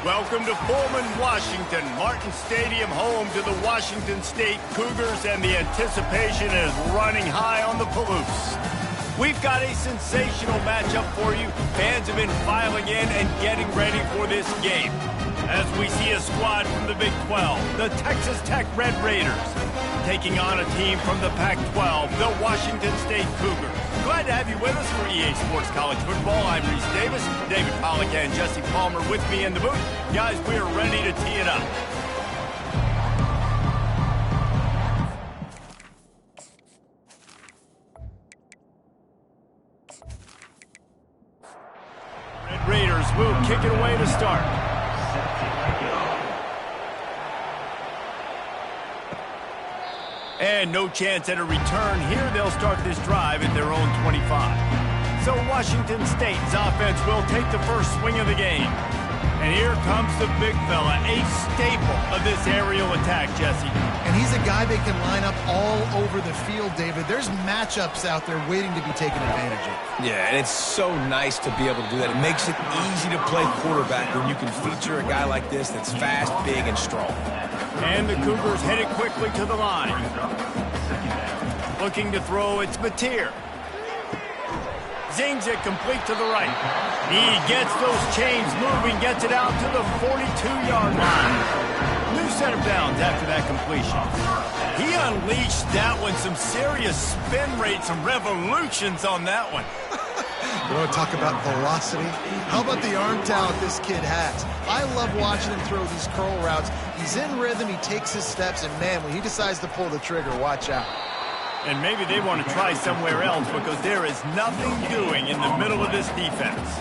Welcome to Pullman, Washington. Martin Stadium, home to the Washington State Cougars, and the anticipation is running high on the Palouse. We've got a sensational matchup for you. Fans have been filing in and getting ready for this game. As we see a squad from the Big 12, the Texas Tech Red Raiders, taking on a team from the Pac-12, the Washington State Cougars. Glad to have you with us for EA Sports College Football. I'm Reese Davis, David Pollack and Jesse Palmer with me in the booth. Guys, we are ready to tee it up. Red Raiders will kick it away to start. And no chance at a return here. They'll start this drive at their own 25. So Washington State's offense will take the first swing of the game. And here comes the big fella, a staple of this aerial attack, Jesse. And he's a guy they can line up all over the field, David. There's matchups out there waiting to be taken advantage of. Yeah, and it's so nice to be able to do that. It makes it easy to play quarterback when you can feature a guy like this that's fast, big, and strong. And the Cougars headed quickly to the line. Looking to throw, it's Mateer. Zings it complete to the right. He gets those chains moving, gets it out to the 42-yard line. New set of downs after that completion. He unleashed that one, some serious spin rate, some revolutions on that one. You want to talk about velocity? How about the arm talent this kid has? I love watching him throw these curl routes. He's in rhythm, he takes his steps, and man, when he decides to pull the trigger, watch out. And maybe they want to try somewhere else because there is nothing doing in the middle of this defense.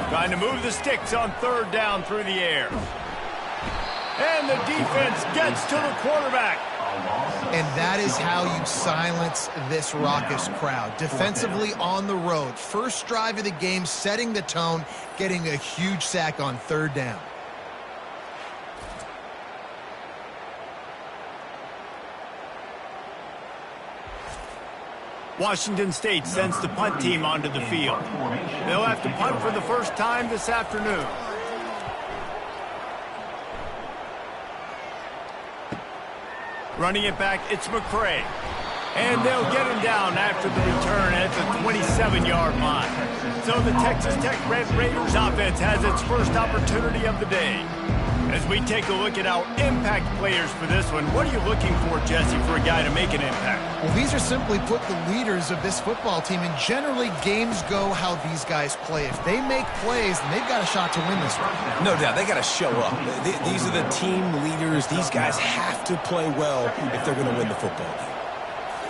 Trying to move the sticks on third down through the air. And the defense gets to the quarterback. And that is how you silence this raucous crowd. Defensively on the road. First drive of the game, setting the tone, getting a huge sack on third down. Washington State sends the punt team onto the field. They'll have to punt for the first time this afternoon. Running it back, it's McCray. And they'll get him down after the return at the 27-yard line. So the Texas Tech Red Raiders offense has its first opportunity of the day. As we take a look at our impact players for this one, what are you looking for, Jesse, for a guy to make an impact? Well, these are simply put the leaders of this football team, and generally games go how these guys play. If they make plays, then they've got a shot to win this one. No doubt, they got to show up. These are the team leaders. These guys have to play well if they're going to win the football game.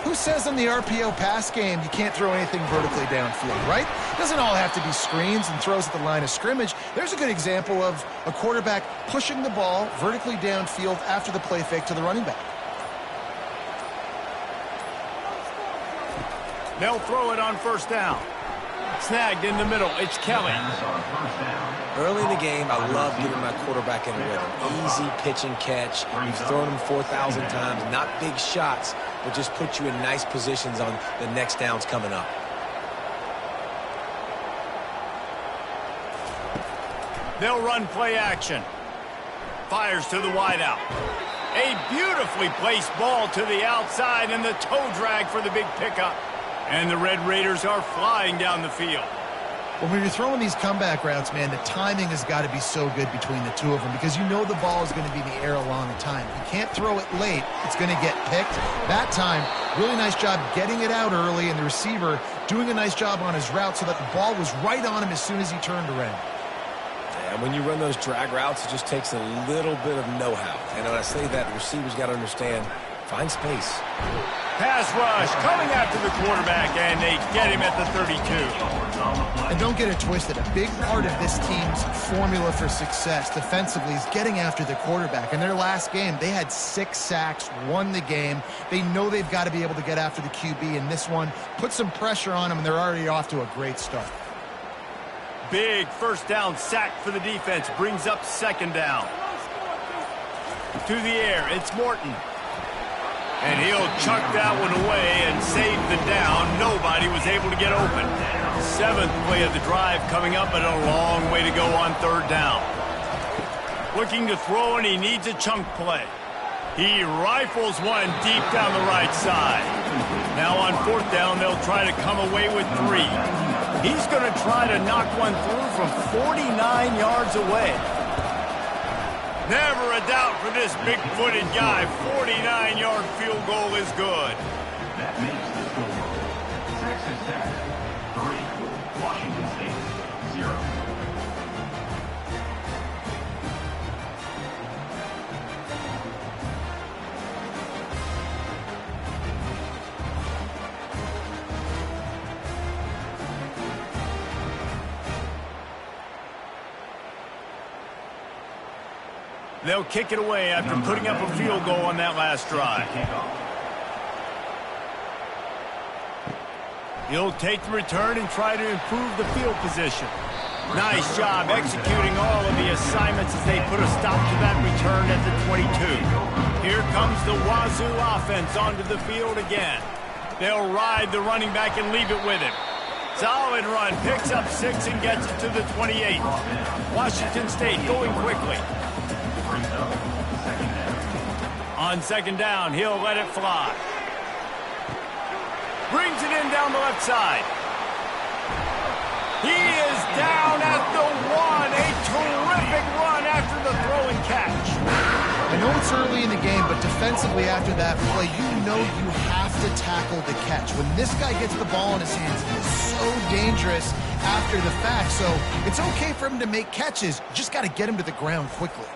Who says in the RPO pass game you can't throw anything vertically downfield, right? It doesn't all have to be screens and throws at the line of scrimmage. There's a good example of a quarterback pushing the ball vertically downfield after the play fake to the running back. They'll throw it on first down. Snagged in the middle. It's Kelly. Early in the game, I love getting my quarterback in a rhythm. Easy pitch and catch. You've thrown him 4,000 times. Not big shots, but just put you in nice positions on the next downs coming up. They'll run play action. Fires to the wideout. A beautifully placed ball to the outside and the toe drag for the big pickup. And the Red Raiders are flying down the field. Well, when you're throwing these comeback routes, man, the timing has got to be so good between the two of them because you know the ball is going to be in the air a long time. You can't throw it late. It's going to get picked. That time, really nice job getting it out early, and the receiver doing a nice job on his route so that the ball was right on him as soon as he turned around. And when you run those drag routes, it just takes a little bit of know-how. And when I say that, the receivers got to understand, find space. Pass rush coming after the quarterback, and they get him at the 32. And don't get it twisted. A big part of this team's formula for success defensively is getting after the quarterback. In their last game, they had 6 sacks, won the game. They know they've got to be able to get after the QB, and this one put some pressure on them, and they're already off to a great start. Big first down sack for the defense brings up second down. To the air, it's Morton. And he'll chuck that one away and save the down. Nobody was able to get open. 7th play of the drive coming up, and a long way to go on third down. Looking to throw, and he needs a chunk play. He rifles one deep down the right side. Now on 4th down, they'll try to come away with 3. He's going to try to knock one through from 49 yards away. Never a doubt for this big-footed guy. 49-yard field goal is good. That makes the score. Texas Tech, 3. Washington State, 0. They'll kick it away after putting up a field goal on that last drive. He'll take the return and try to improve the field position. Nice job executing all of the assignments as they put a stop to that return at the 22. Here comes the Wazoo offense onto the field again. They'll ride the running back and leave it with him. Solid run, picks up 6 and gets it to the 28. Washington State going quickly. On 2nd down, he'll let it fly. Brings it in down the left side. He is down at the 1. A terrific run after the throw and catch. I know it's early in the game, but defensively after that play, you know you have to tackle the catch. When this guy gets the ball in his hands, he is so dangerous after the fact. So it's okay for him to make catches. You just got to get him to the ground quickly.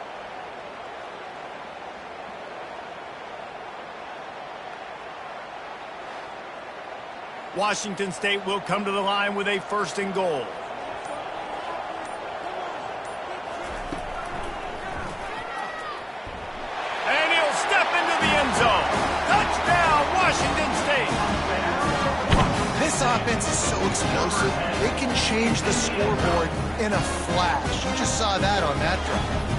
Washington State will come to the line with a 1st and goal. And he'll step into the end zone. Touchdown, Washington State. This offense is so explosive, they can change the scoreboard in a flash. You just saw that on that drive.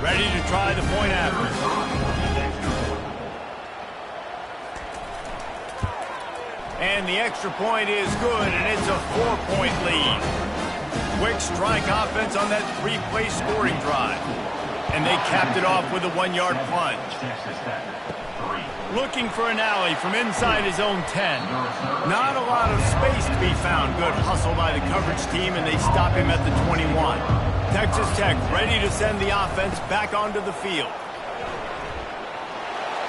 Ready to try the point after. And the extra point is good, and it's a 4-point lead. Quick strike offense on that 3-play scoring drive. And they capped it off with a 1-yard plunge. Looking for an alley from inside his own 10. Not a lot of space to be found. Good hustle by the coverage team, and they stop him at the 21. Texas Tech ready to send the offense back onto the field.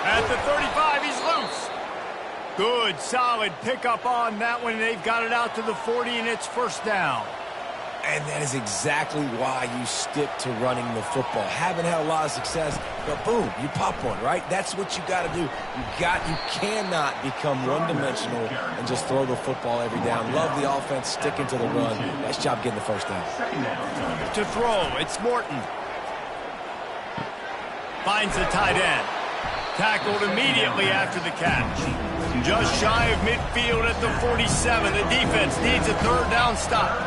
At the 35, he's loose. Good, solid pickup on that one. They've got it out to the 40, and it's 1st down. And that is exactly why you stick to running the football. Haven't had a lot of success, but boom, you pop one, right? That's what you got to do. You cannot become one-dimensional and just throw the football every down. Love the offense, sticking to the run. Nice job getting the 1st down. To throw, it's Morton. Finds the tight end. Tackled immediately after the catch. Just shy of midfield at the 47. The defense needs a 3rd down stop.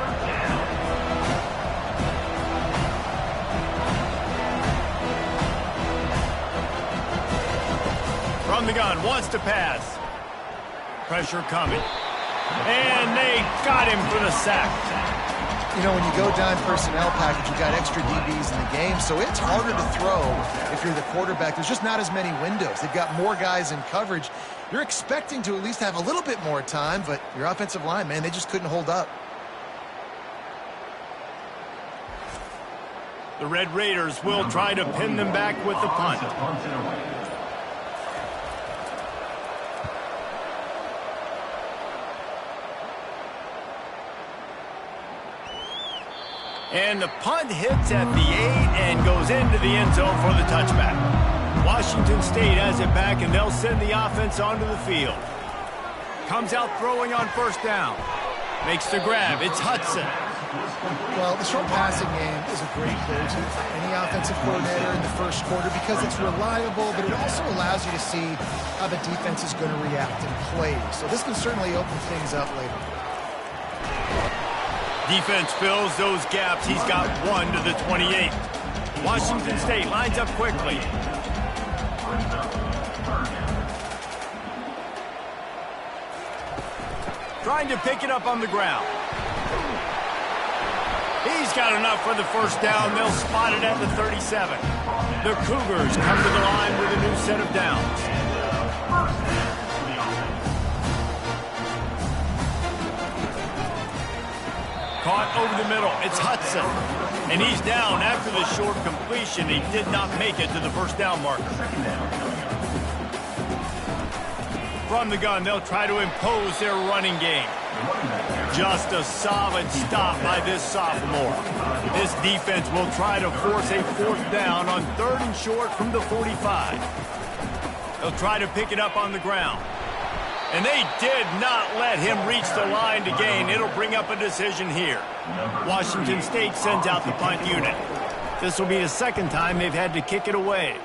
From the gun, wants to pass. Pressure coming. And they got him for the sack. You know, when you go dime personnel package, you got extra DBs in the game, so it's harder to throw if you're the quarterback. There's just not as many windows. They've got more guys in coverage. You're expecting to at least have a little bit more time, but your offensive line, man, they just couldn't hold up. The Red Raiders will try to pin them back with the punt. And the punt hits at the 8 and goes into the end zone for the touchback. Washington State has it back, and they'll send the offense onto the field. Comes out throwing on 1st down. Makes the grab. It's Hudson. Well, the short passing game is a great go-to for any offensive coordinator in the 1st quarter because it's reliable, but it also allows you to see how the defense is going to react and play. So this can certainly open things up later. Defense fills those gaps. He's got 1 to the 28. Washington State lines up quickly. Trying to pick it up on the ground. He's got enough for the first down. They'll spot it at the 37. The Cougars come to the line with a new set of downs. Caught over the middle. It's Hudson. And he's down after the short completion. He did not make it to the first down marker. From the gun, they'll try to impose their running game. Just a solid stop by this sophomore. This defense will try to force a fourth down on 3rd and short from the 45. They'll try to pick it up on the ground. And they did not let him reach the line to gain. It'll bring up a decision here. Washington State sends out the punt unit. This will be the second time they've had to kick it away.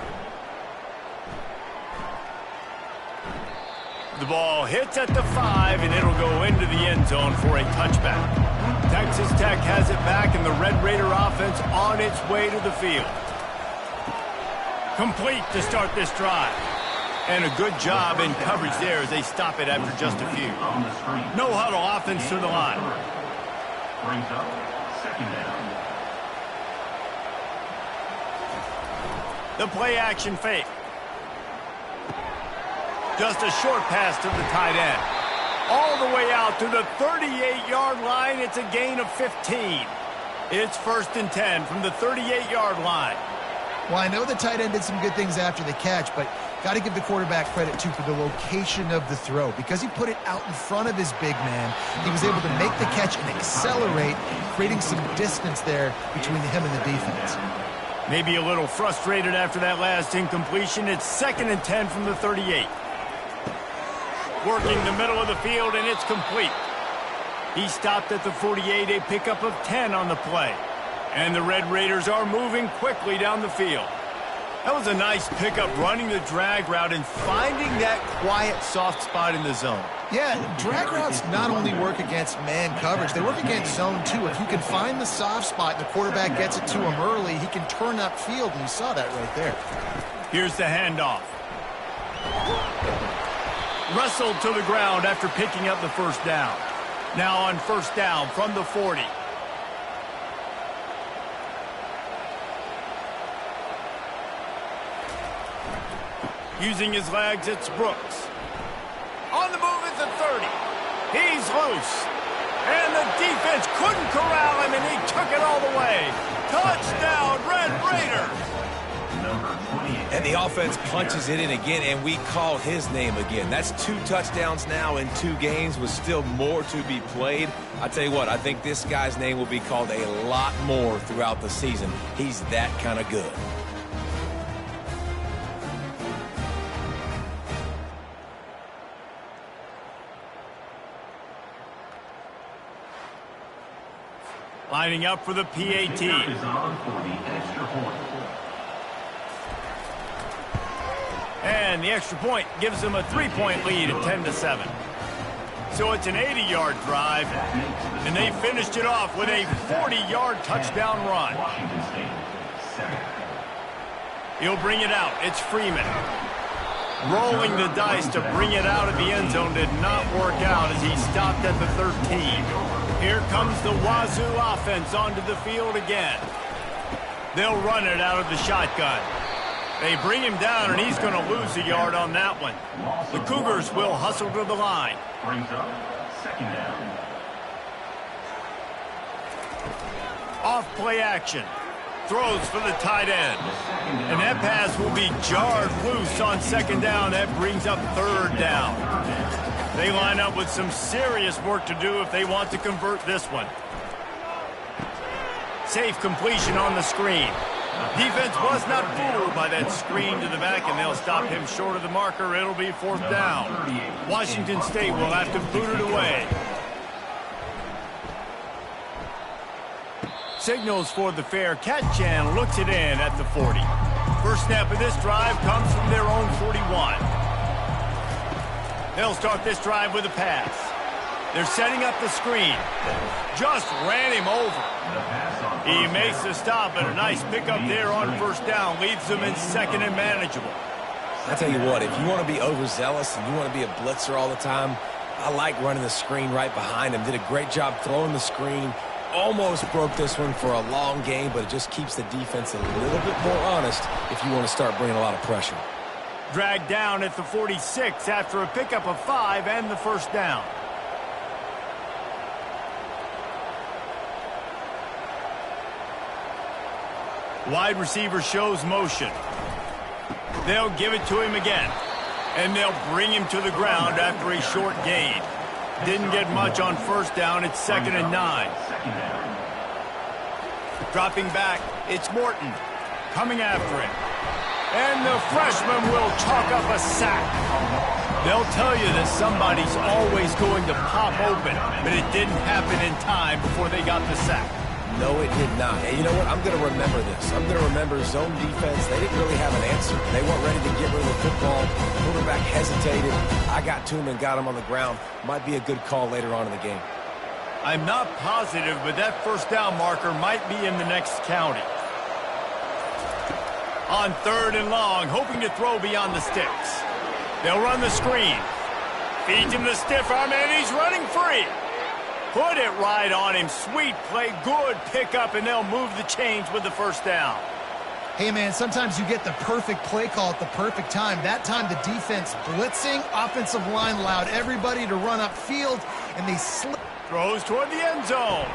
The ball hits at the 5, and it'll go into the end zone for a touchback. Texas Tech has it back, and the Red Raider offense on its way to the field. Complete to start this drive. And a good job in coverage there as they stop it after just a few. No huddle offense to the line. Brings up second down. The play action fake. Just a short pass to the tight end. All the way out to the 38-yard line. It's a gain of 15. It's 1st and 10 from the 38-yard line. Well, I know the tight end did some good things after the catch, but got to give the quarterback credit, too, for the location of the throw. Because he put it out in front of his big man, he was able to make the catch and accelerate, creating some distance there between him and the defense. Maybe a little frustrated after that last incompletion. It's 2nd and 10 from the 38. Working the middle of the field, and it's complete. He stopped at the 48, a pickup of 10 on the play. And the Red Raiders are moving quickly down the field. That was a nice pickup, running the drag route and finding that quiet, soft spot in the zone. Yeah, drag routes not only work against man coverage, they work against zone, too. If you can find the soft spot and the quarterback gets it to him early, he can turn upfield, and you saw that right there. Here's the handoff. Wrestled to the ground after picking up the first down. Now on first down from the 40. Using his legs, it's Brooks. On the move at the 30. He's loose. And the defense couldn't corral him, and he took it all the way. Touchdown, Red Raiders! And the offense punches it in again, and we call his name again. That's 2 touchdowns now in 2 games with still more to be played. I tell you what, I think this guy's name will be called a lot more throughout the season. He's that kind of good. Lining up for the PAT. Is on for the extra point. And the extra point gives them a 3-point lead at 10-7. So it's an 80-yard drive, and they finished it off with a 40-yard touchdown run. Washington State, 7. He'll bring it out. It's Freeman. Rolling the dice to bring it out of the end zone did not work out as he stopped at the 13. Here comes the Wazoo offense onto the field again. They'll run it out of the shotgun. They bring him down, and he's going to lose a yard on that one. The Cougars will hustle to the line. Brings up second down. Off play action. Throws for the tight end. And that pass will be jarred loose on second down. That brings up third down. They line up with some serious work to do if they want to convert this one. Safe completion on the screen. Defense was not fooled by that screen to the back, and they'll stop him short of the marker. It'll be fourth down. Washington State will have to boot it away. Signals for the fair. Katchan looks it in at the 40. First snap of this drive comes from their own 41. They'll start this drive with a pass. They're setting up the screen. Just ran him over. He makes the stop, and a nice pickup there on first down. Leaves them in second and manageable. I tell you what, if you want to be overzealous and you want to be a blitzer all the time, I like running the screen right behind him. Did a great job throwing the screen. Almost broke this one for a long game, but it just keeps the defense a little bit more honest if you want to start bringing a lot of pressure. Dragged down at the 46 after a pickup of 5 and the first down. Wide receiver shows motion. They'll give it to him again. And they'll bring him to the ground after a short gain. Didn't get much on first down. It's 2nd and 9. Dropping back, it's Morton. Coming after him. And the freshman will chalk up a sack. They'll tell you that somebody's always going to pop open, but it didn't happen in time before they got the sack. No, it did not. And you know what? I'm going to remember this. I'm going to remember zone defense. They didn't really have an answer. They weren't ready to get rid of the football. Quarterback hesitated. I got to him and got him on the ground. Might be a good call later on in the game. I'm not positive, but that first down marker might be in the next county. On 3rd and long, hoping to throw beyond the sticks. They'll run the screen. Feeds him the stiff arm, and he's running free. Put it right on him. Sweet play, good pickup, and they'll move the chains with the first down. Hey, man, sometimes you get the perfect play call at the perfect time. That time the defense blitzing, offensive line allowed everybody to run upfield, and they slip. Throws toward the end zone.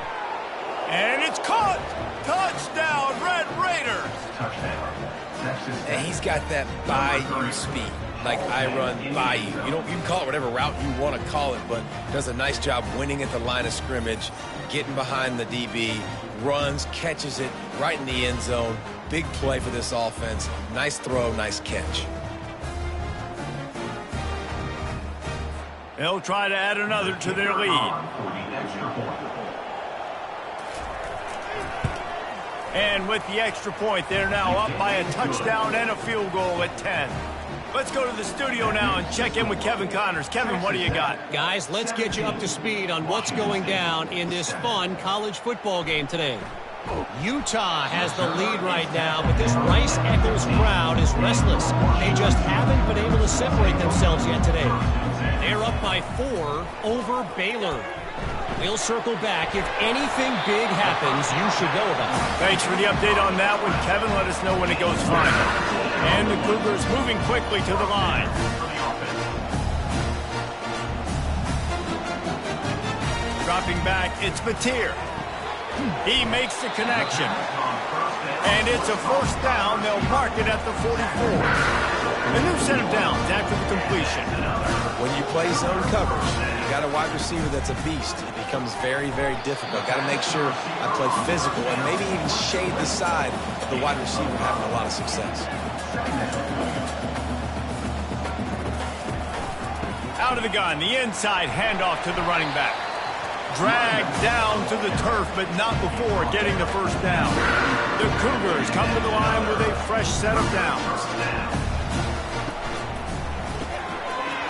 And it's caught. Touchdown, Red Raiders. And he's got that by-you speed. Like I run by you. You can call it whatever route you want to call it, but does a nice job winning at the line of scrimmage, getting behind the DB, runs, catches it right in the end zone. Big play for this offense. Nice throw, nice catch. They'll try to add another to their lead. And with the extra point, they're now up by a touchdown and a field goal at 10. Let's go to the studio now and check in with Kevin Connors. Kevin, what do you got? Guys, let's get you up to speed on what's going down in this fun college football game today. Utah has the lead right now, but this Rice-Eccles crowd is restless. They just haven't been able to separate themselves yet today. They're up by 4 over Baylor. We'll circle back. If anything big happens, you should know about it. Thanks for the update on that one, Kevin. Let us know when it goes final. And the Cougars moving quickly to the line. Dropping back, it's Mateer. He makes the connection. And it's a first down. They'll mark it at the 44. A new set of downs after the completion. When you play zone coverage, you got a wide receiver that's a beast. It becomes very, very difficult. Got to make sure I play physical and maybe even shade the side of the wide receiver having a lot of success. Out of the gun, the inside handoff to the running back. Dragged down to the turf, but not before getting the first down. The Cougars come to the line with a fresh set of downs.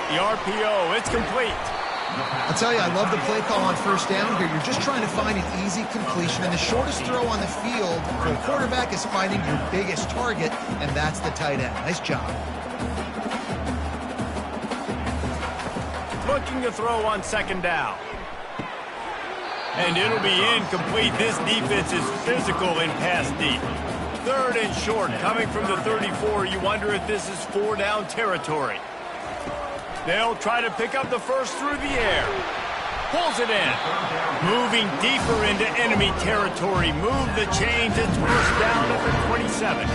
The RPO, it's complete. I'll tell you, I love the play call on first down here. You're just trying to find an easy completion, and the shortest throw on the field for a quarterback is finding your biggest target, and that's the tight end. Nice job. Looking to throw on second down. And it'll be incomplete. This defense is physical in pass deep. 3rd and short, coming from the 34. You wonder if this is 4-down territory. They'll try to pick up the first through the air. Pulls it in. Moving deeper into enemy territory. Move the chains. It's first down at the 27.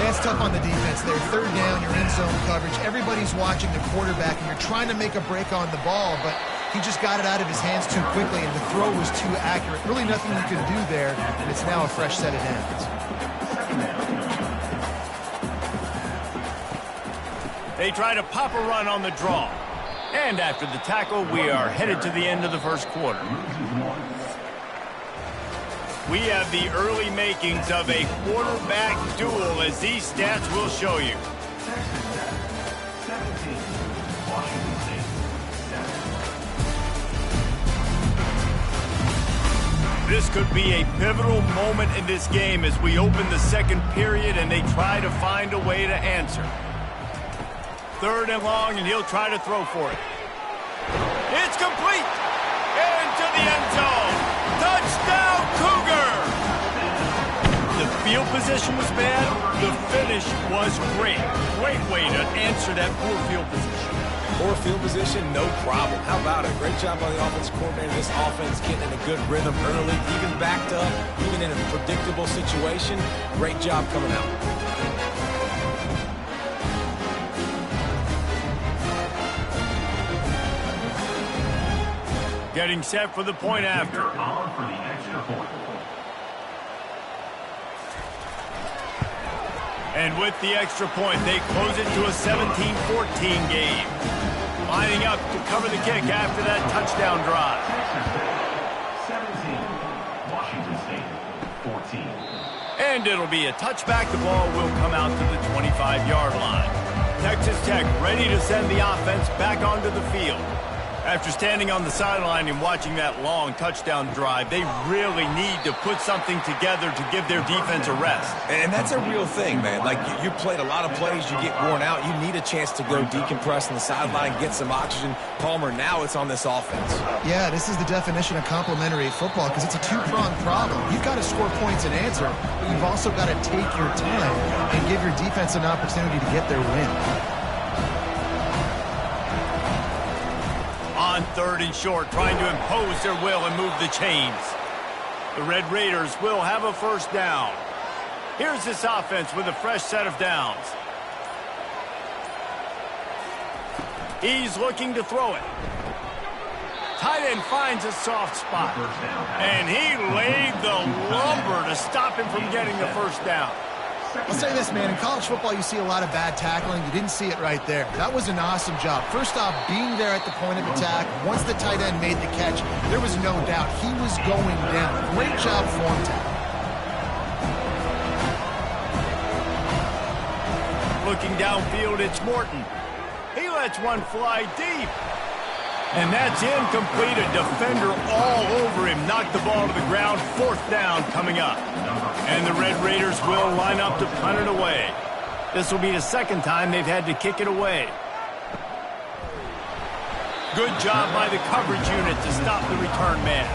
That's tough on the defense there. 3rd down, you're in zone coverage. Everybody's watching the quarterback, and you're trying to make a break on the ball, but he just got it out of his hands too quickly, and the throw was too accurate. Really nothing you can do there, and it's now a fresh set of downs. They try to pop a run on the draw. And after the tackle, we are headed to the end of the first quarter. We have the early makings of a quarterback duel, as these stats will show you. This could be a pivotal moment in this game as we open the second period and they try to find a way to answer. 3rd and long, and he'll try to throw for it. It's complete! Into the end zone! Touchdown, Cougar! The field position was bad. The finish was great. Great way to answer that poor field position. Poor field position, no problem. How about it? Great job by the offensive coordinator. This offense getting in a good rhythm early, even backed up, even in a predictable situation. Great job coming out. Getting set for the point after. On for the extra point. And with the extra point, they close it to a 17-14 game. Lining up to cover the kick after that touchdown drive. Texas Tech, 17. Washington State, 14. And it'll be a touchback. The ball will come out to the 25-yard line. Texas Tech ready to send the offense back onto the field. After standing on the sideline and watching that long touchdown drive, they really need to put something together to give their defense a rest. And that's a real thing, man. Like, you played a lot of plays, you get worn out. You need a chance to go decompress on the sideline, get some oxygen. Palmer, now it's on this offense. Yeah, this is the definition of complementary football because it's a two-pronged problem. You've got to score points and answer, but you've also got to take your time and give your defense an opportunity to get their win. On 3rd and short, trying to impose their will and move the chains. The Red Raiders will have a first down. Here's this offense with a fresh set of downs. He's looking to throw it. Tight end finds a soft spot. And he laid the lumber to stop him from getting the first down. I'll say this, man. In college football, you see a lot of bad tackling. You didn't see it right there. That was an awesome job. First off, being there at the point of attack. Once the tight end made the catch, there was no doubt he was going down. Great job form tackle. Looking downfield, it's Morton. He lets one fly deep. And that's incomplete. A defender all over him. Knocked the ball to the ground. 4th down coming up. And the Red Raiders will line up to punt it away. This will be the 2nd time they've had to kick it away. Good job by the coverage unit to stop the return man.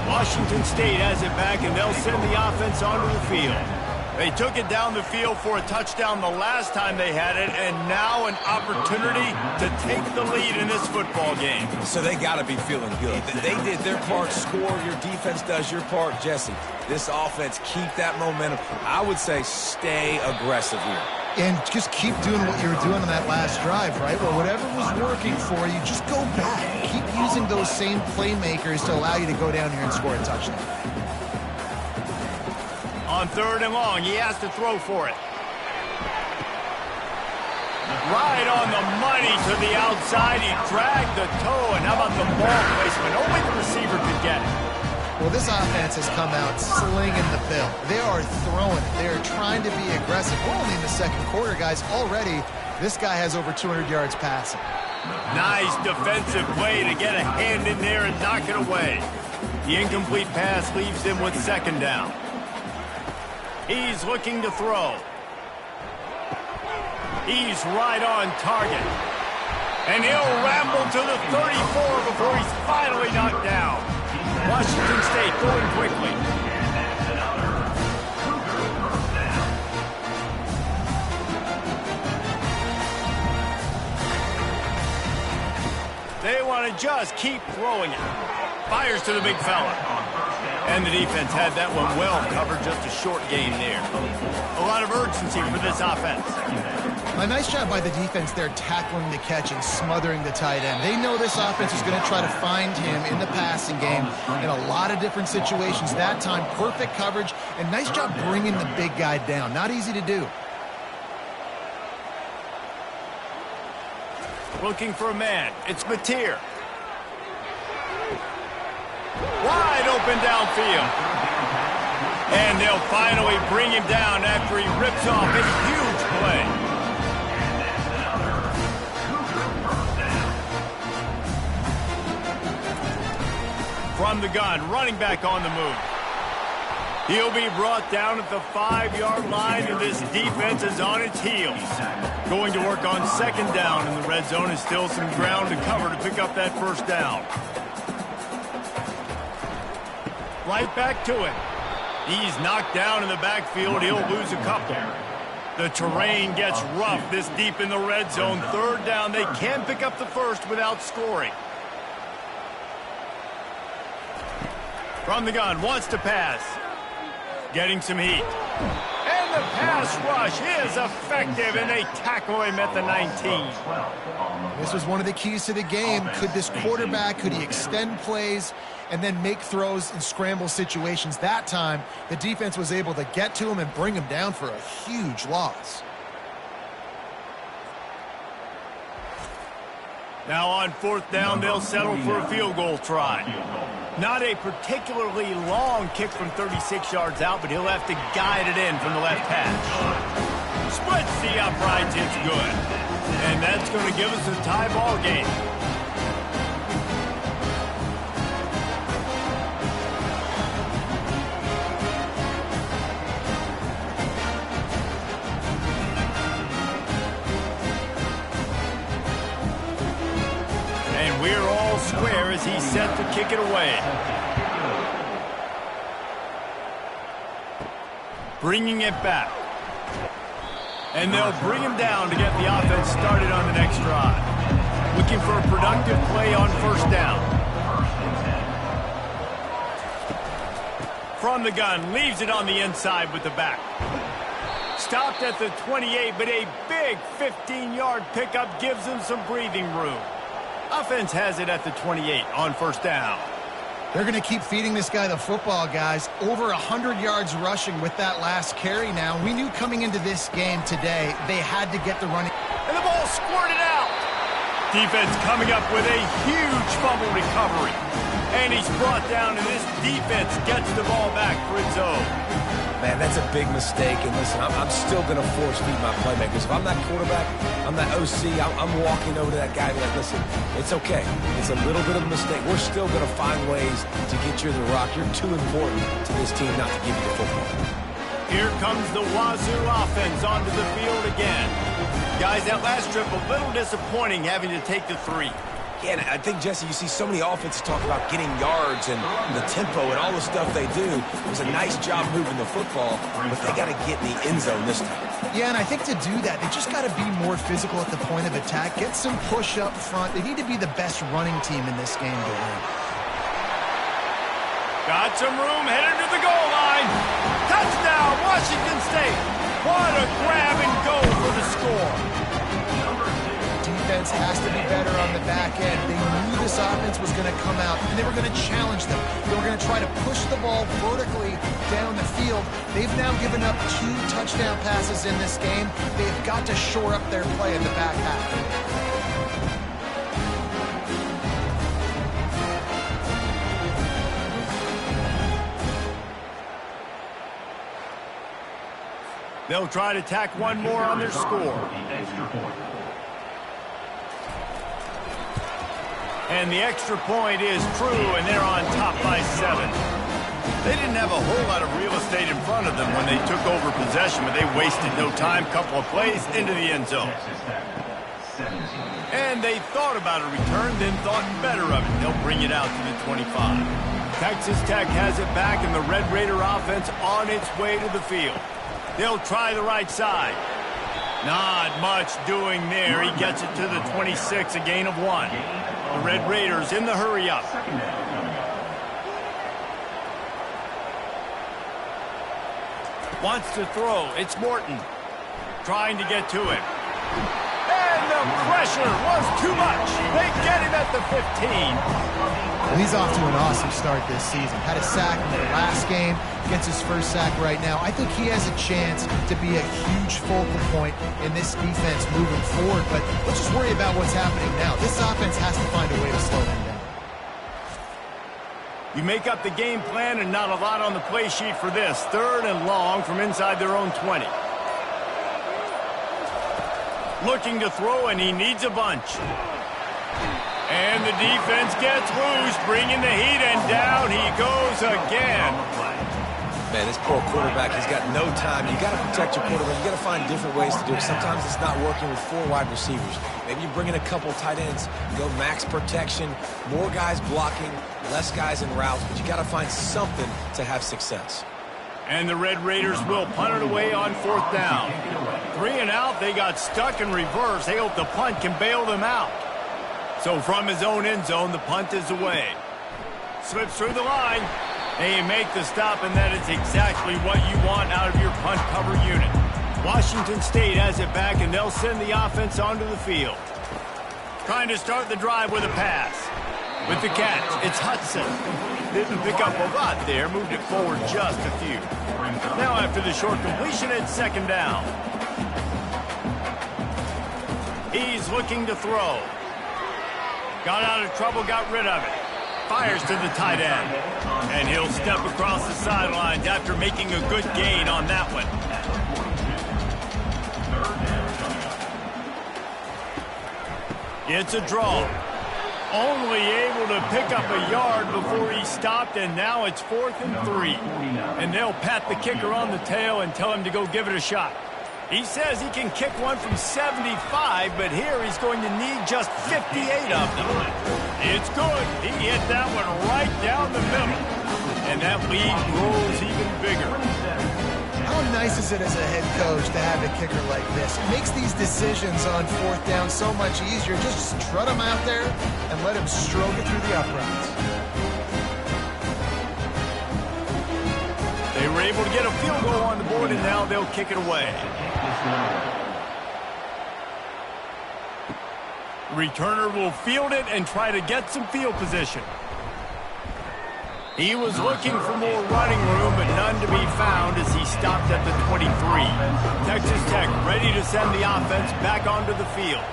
Washington State has it back, and they'll send the offense onto the field. They took it down the field for a touchdown the last time they had it, and now an opportunity to take the lead in this football game. So they got to be feeling good. They did their part, score. Your defense does your part, Jesse. This offense, keep that momentum. I would say stay aggressive here. And just keep doing what you were doing on that last drive, right? Well, whatever was working for you, just go back. Keep using those same playmakers to allow you to go down here and score a touchdown. On 3rd and long, he has to throw for it. Right on the money to the outside. He dragged the toe, and how about the ball placement? Only the receiver could get it. Well, this offense has come out slinging the pill. They are throwing it. They are trying to be aggressive. We're only in the 2nd quarter, guys. Already, this guy has over 200 yards passing. Nice defensive play to get a hand in there and knock it away. The incomplete pass leaves them with 2nd down. He's looking to throw. He's right on target. And he'll ramble to the 34 before he's finally knocked down. Washington State going quickly. They want to just keep throwing it. Fires to the big fella. And the defense had that one well covered, just a short gain there. A lot of urgency for this offense. A nice job by the defense there tackling the catch and smothering the tight end. They know this offense is going to try to find him in the passing game in a lot of different situations. That time, perfect coverage, and nice job bringing the big guy down. Not easy to do. Looking for a man. It's Mateer. Wide open downfield. And they'll finally bring him down after he rips off a huge play. From the gun, running back on the move. He'll be brought down at the 5-yard line, and this defense is on its heels. Going to work on second down in the red zone, and still some ground to cover to pick up that first down. Right back to it. He's knocked down in the backfield. He'll lose a couple. The terrain gets rough this deep in the red zone. Third down. They can pick up the first without scoring. From the gun, wants to pass. Getting some heat. And the pass rush is effective, and they tackle him at the 19. This was one of the keys to the game. Could this quarterback, could he extend plays and then make throws in scramble situations? That time, the defense was able to get to him and bring him down for a huge loss. Now on fourth down, they'll settle for a field goal try. Not a particularly long kick from 36 yards out, but he'll have to guide it in from the left hash. Splits the uprights, it's good. And that's going to give us a tie ball game. And we're all square as he's set to kick it away. Bringing it back. And they'll bring him down to get the offense started on the next drive. Looking for a productive play on first down. From the gun, leaves it on the inside with the back. Stopped at the 28, but a big 15-yard pickup gives him some breathing room. Offense has it at the 28 on first down. They're going to keep feeding this guy the football, guys. Over 100 yards rushing with that last carry now. We knew coming into this game today they had to get the running. And the ball squirted out. Defense coming up with a huge fumble recovery. And he's brought down, and this defense gets the ball back for its own. Man, that's a big mistake. And listen, I'm still going to force feed my playmakers. If I'm that quarterback, I'm that OC, I'm walking over to that guy and be like, listen, it's okay. It's a little bit of a mistake. We're still going to find ways to get you the rock. You're too important to this team not to give you the football. Here comes the Wazoo offense onto the field again. Guys, that last trip a little disappointing having to take the 3. Yeah, and I think, Jesse, you see so many offenses talk about getting yards and the tempo and all the stuff they do. It was a nice job moving the football, but they got to get in the end zone this time. Yeah, and I think to do that, they just got to be more physical at the point of attack, get some push up front. They need to be the best running team in this game to win. Got some room, headed to the goal line. Touchdown, Washington State. What a grab and go for the score. Defense has to be better on the back end. They knew this offense was going to come out, and they were going to challenge them. They were going to try to push the ball vertically down the field. They've now given up 2 touchdown passes in this game. They've got to shore up their play in the back half. They'll try to tack one more on their score. And the extra point is true, and they're on top by 7. They didn't have a whole lot of real estate in front of them when they took over possession, but they wasted no time. Couple of plays into the end zone. And they thought about a return, then thought better of it. They'll bring it out to the 25. Texas Tech has it back, and the Red Raider offense on its way to the field. They'll try the right side. Not much doing there. He gets it to the 26, a gain of 1. The Red Raiders in the hurry-up. Wants to throw. It's Morton. Trying to get to him. And the pressure was too much. They get him at the 15. Well, he's off to an awesome start this season. Had a sack in the last game. Gets his first sack right now. I think he has a chance to be a huge focal point in this defense moving forward. But let's just worry about what's happening now. This offense has to find a way to slow him down. You make up the game plan and not a lot on the play sheet for this. 3rd and long from inside their own 20. Looking to throw, and he needs a bunch. And the defense gets loose, bringing the heat, and down he goes again. Man, this poor quarterback, he's got no time. You got to protect your quarterback. You got to find different ways to do it. Sometimes it's not working with 4 wide receivers. Maybe you bring in a couple tight ends, go max protection, more guys blocking, less guys in routes, but you got to find something to have success. And the Red Raiders will punt it away on 4th down. 3 and out, they got stuck in reverse. They hope the punt can bail them out. So from his own end zone, the punt is away. Slips through the line. They make the stop, and that is exactly what you want out of your punt cover unit. Washington State has it back, and they'll send the offense onto the field. Trying to start the drive with a pass. With the catch, it's Hudson. Didn't pick up a lot there, moved it forward just a few. Now after the short completion, it's 2nd down. He's looking to throw. Got out of trouble, got rid of it. Fires to the tight end. And he'll step across the sidelines after making a good gain on that one. It's a draw. Only able to pick up a yard before he stopped, and now it's 4th and 3. And they'll pat the kicker on the tail and tell him to go give it a shot. He says he can kick one from 75, but here he's going to need just 58 of them. It's good. He hit that one right down the middle. And that lead grows even bigger. How nice is it as a head coach to have a kicker like this? It makes these decisions on 4th down so much easier. Just strut him out there and let him stroke it through the uprights. They were able to get a field goal on the board, and now they'll kick it away. Returner will field it and try to get some field position. He was looking for more running room, but none to be found as he stopped at the 23. Texas Tech ready to send the offense back onto the field.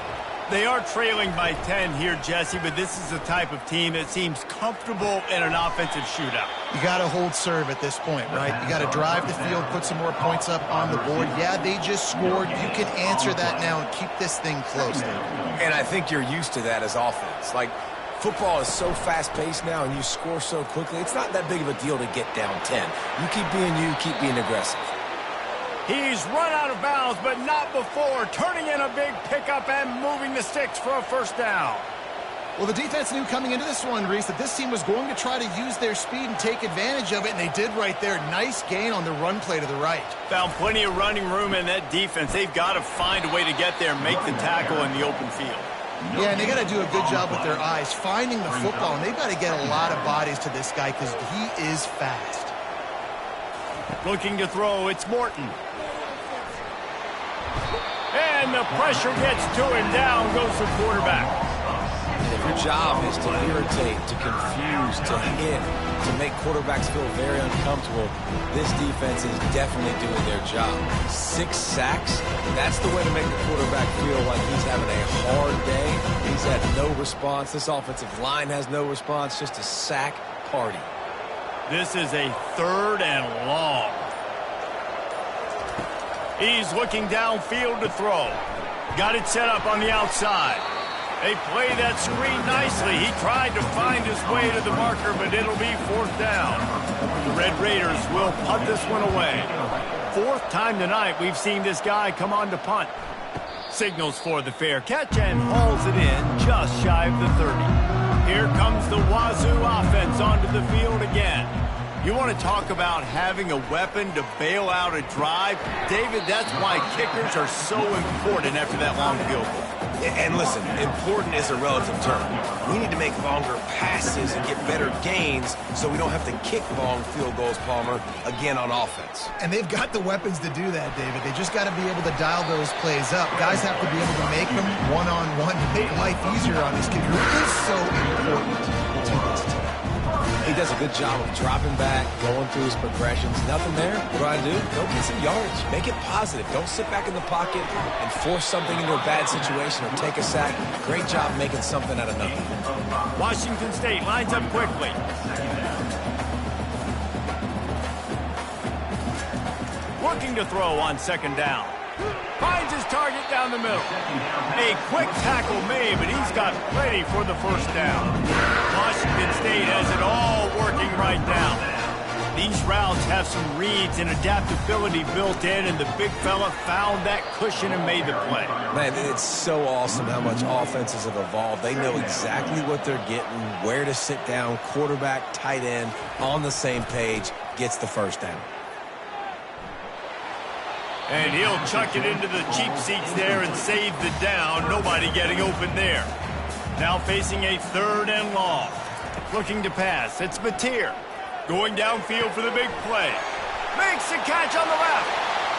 They are trailing by 10 here, Jesse, but this is the type of team that seems comfortable in an offensive shootout. You got to hold serve at this point, right? You got to drive the field, put some more points up on the board. Yeah, they just scored. You can answer that now and keep this thing close. And I think you're used to that as offense. Like, football is so fast-paced now, and you score so quickly, it's not that big of a deal to get down 10. You keep being aggressive. He's run out of bounds, but not before turning in a big pickup and moving the sticks for a 1st down. Well, the defense knew coming into this one, Reese, that this team was going to try to use their speed and take advantage of it, and they did right there. Nice gain on the run play to the right. Found plenty of running room in that defense. They've got to find a way to get there and make the tackle in the open field. Yeah, and they got to do a good job with their eyes, finding the football, and they've got to get a lot of bodies to this guy because he is fast. Looking to throw, it's Morton. And the pressure gets to him. Down goes the quarterback. If your job is to irritate, to confuse, to hit, to make quarterbacks feel very uncomfortable, this defense is definitely doing their job. 6 sacks, that's the way to make the quarterback feel like he's having a hard day. He's had no response. This offensive line has no response, just a sack party. This is a 3rd and long. He's looking downfield to throw. Got it set up on the outside. They play that screen nicely. He tried to find his way to the marker, but it'll be 4th down. The Red Raiders will punt this one away. 4th time tonight we've seen this guy come on to punt. Signals for the fair catch and hauls it in just shy of the 30. Here comes the Wazoo offense onto the field again. You want to talk about having a weapon to bail out a drive? David, that's why kickers are so important after that long field goal. And listen, important is a relative term. We need to make longer passes and get better gains so we don't have to kick long field goals, Palmer, again on offense. And they've got the weapons to do that, David. They just got to be able to dial those plays up. Guys have to be able to make them one-on-one to make life easier on this kicker. It is so important to this team. He does a good job of dropping back, going through his progressions. Nothing there. What do? Go get some yards. Make it positive. Don't sit back in the pocket and force something into a bad situation or take a sack. Great job making something out of nothing. Washington State lines up quickly. Looking to throw on 2nd down. Finds his target down the middle. A quick tackle made, but he's got plenty for the 1st down. Washington State has it all working right now. These routes have some reads and adaptability built in, and the big fella found that cushion and made the play. Man, it's so awesome how much offenses have evolved. They know exactly what they're getting, where to sit down, quarterback, tight end, on the same page, gets the first down. And he'll chuck it into the cheap seats there and save the down. Nobody getting open there. Now facing a 3rd and long. Looking to pass. It's Mateer. Going downfield for the big play. Makes the catch on the left.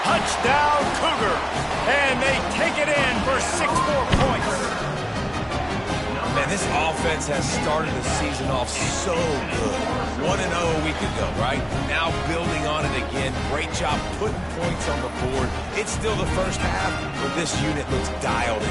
Touchdown, Cougar. And they take it in for 6 more points. Man, this offense has started the season off so good. 1-0 a week ago, right? Now building on it again. Great job putting points on the board. It's still the first half, but this unit looks dialed in.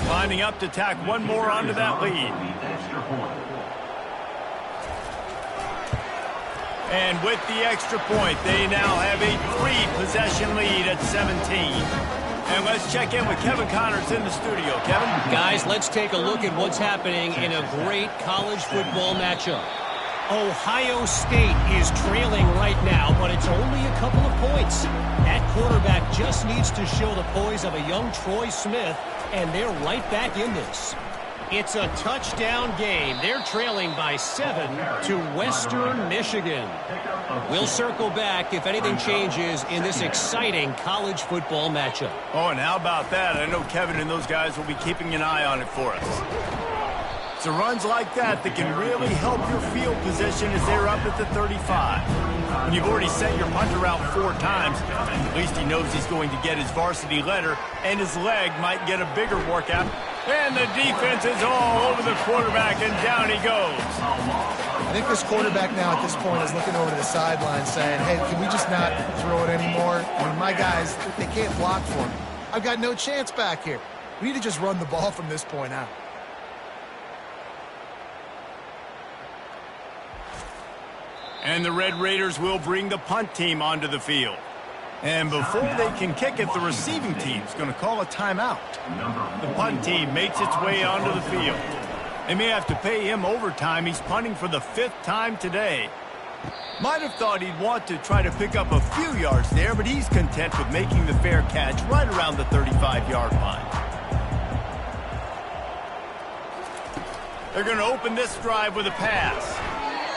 Lining up to tack one more onto that lead. And with the extra point, they now have a 3-possession lead at 17. And let's check in with Kevin Connors in the studio. Kevin? Guys, let's take a look at what's happening in a great college football matchup. Ohio State is trailing right now, but it's only a couple of points. That quarterback just needs to show the poise of a young Troy Smith, and they're right back in this. It's a touchdown game. They're trailing by 7 to Western Michigan. We'll circle back if anything changes in this exciting college football matchup. Oh, and how about that? I know Kevin and those guys will be keeping an eye on it for us. It's runs like that that can really help your field position as they're up at the 35. When you've already sent your punter out 4 times, at least he knows he's going to get his varsity letter, and his leg might get a bigger workout. And the defense is all over the quarterback, and down he goes. I think this quarterback now at this point is looking over to the sideline saying, hey, can we just not throw it anymore? I mean, my guys, they can't block for me. I've got no chance back here. We need to just run the ball from this point out. And the Red Raiders will bring the punt team onto the field. And before they can kick it, the receiving team's going to call a timeout. The punt team makes its way onto the field. They may have to pay him overtime. He's punting for the 5th time today. Might have thought he'd want to try to pick up a few yards there, but he's content with making the fair catch right around the 35-yard line. They're going to open this drive with a pass.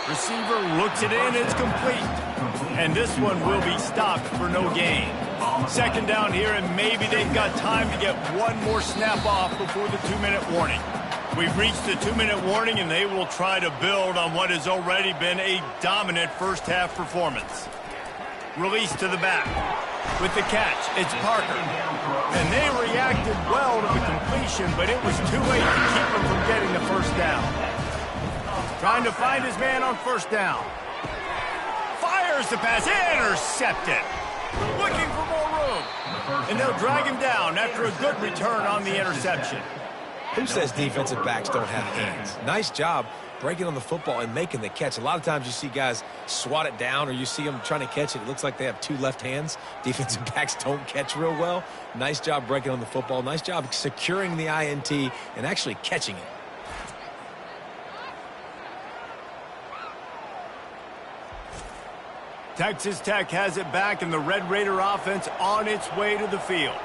Receiver looks it in, it's complete. And this one will be stopped for no gain. 2nd down here, and maybe they've got time to get one more snap off before the 2-minute warning. We've reached the 2-minute warning, and they will try to build on what has already been a dominant first-half performance. Release to the back. With the catch, it's Parker. And they reacted well to the completion, but it was too late to keep them from getting the first down. Trying to find his man on 1st down. Fires the pass, intercepted. Looking for more room. And they'll drag him down after a good return on the interception. Who says defensive backs don't have hands? Nice job breaking on the football and making the catch. A lot of times you see guys swat it down, or you see them trying to catch it. It looks like they have 2 left hands. Defensive backs don't catch real well. Nice job breaking on the football. Nice job securing the INT and actually catching it. Texas Tech has it back, and the Red Raider offense on its way to the field.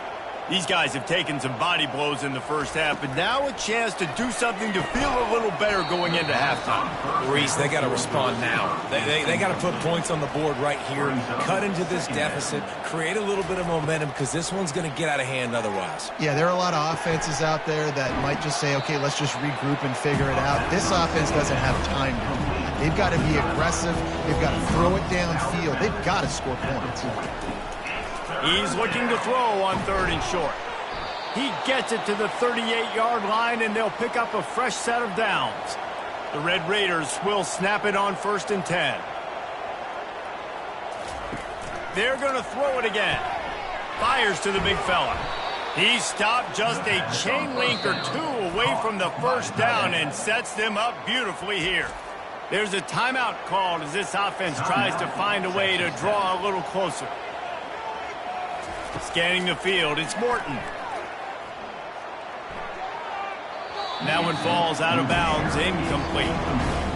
These guys have taken some body blows in the first half, but now a chance to do something to feel a little better going into halftime. Reese, they got to respond now. They got to put points on the board right here, cut into this deficit, create a little bit of momentum, because this one's going to get out of hand otherwise. Yeah, there are a lot of offenses out there that might just say, okay, let's just regroup and figure it out. This offense doesn't have time to do that. They've got to be aggressive. They've got to throw it downfield. They've got to score points. He's looking to throw on 3rd and short. He gets it to the 38-yard line, and they'll pick up a fresh set of downs. The Red Raiders will snap it on 1st and 10. They're going to throw it again. Fires to the big fella. He stopped just a chain link or 2 away from the first down and sets them up beautifully here. There's a timeout called as this offense tries to find a way to draw a little closer. Scanning the field, it's Morton. That one falls out of bounds, incomplete.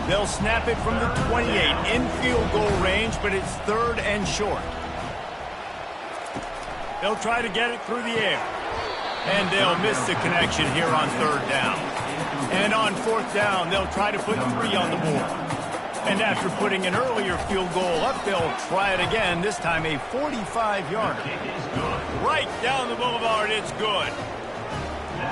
They'll snap it from the 28 in field goal range, but it's 3rd and short. They'll try to get it through the air. And they'll miss the connection here on 3rd down. And on 4th down, they'll try to put 3 on the board. And after putting an earlier field goal up, they'll try it again, this time a 45-yarder. Right down the boulevard, it's good.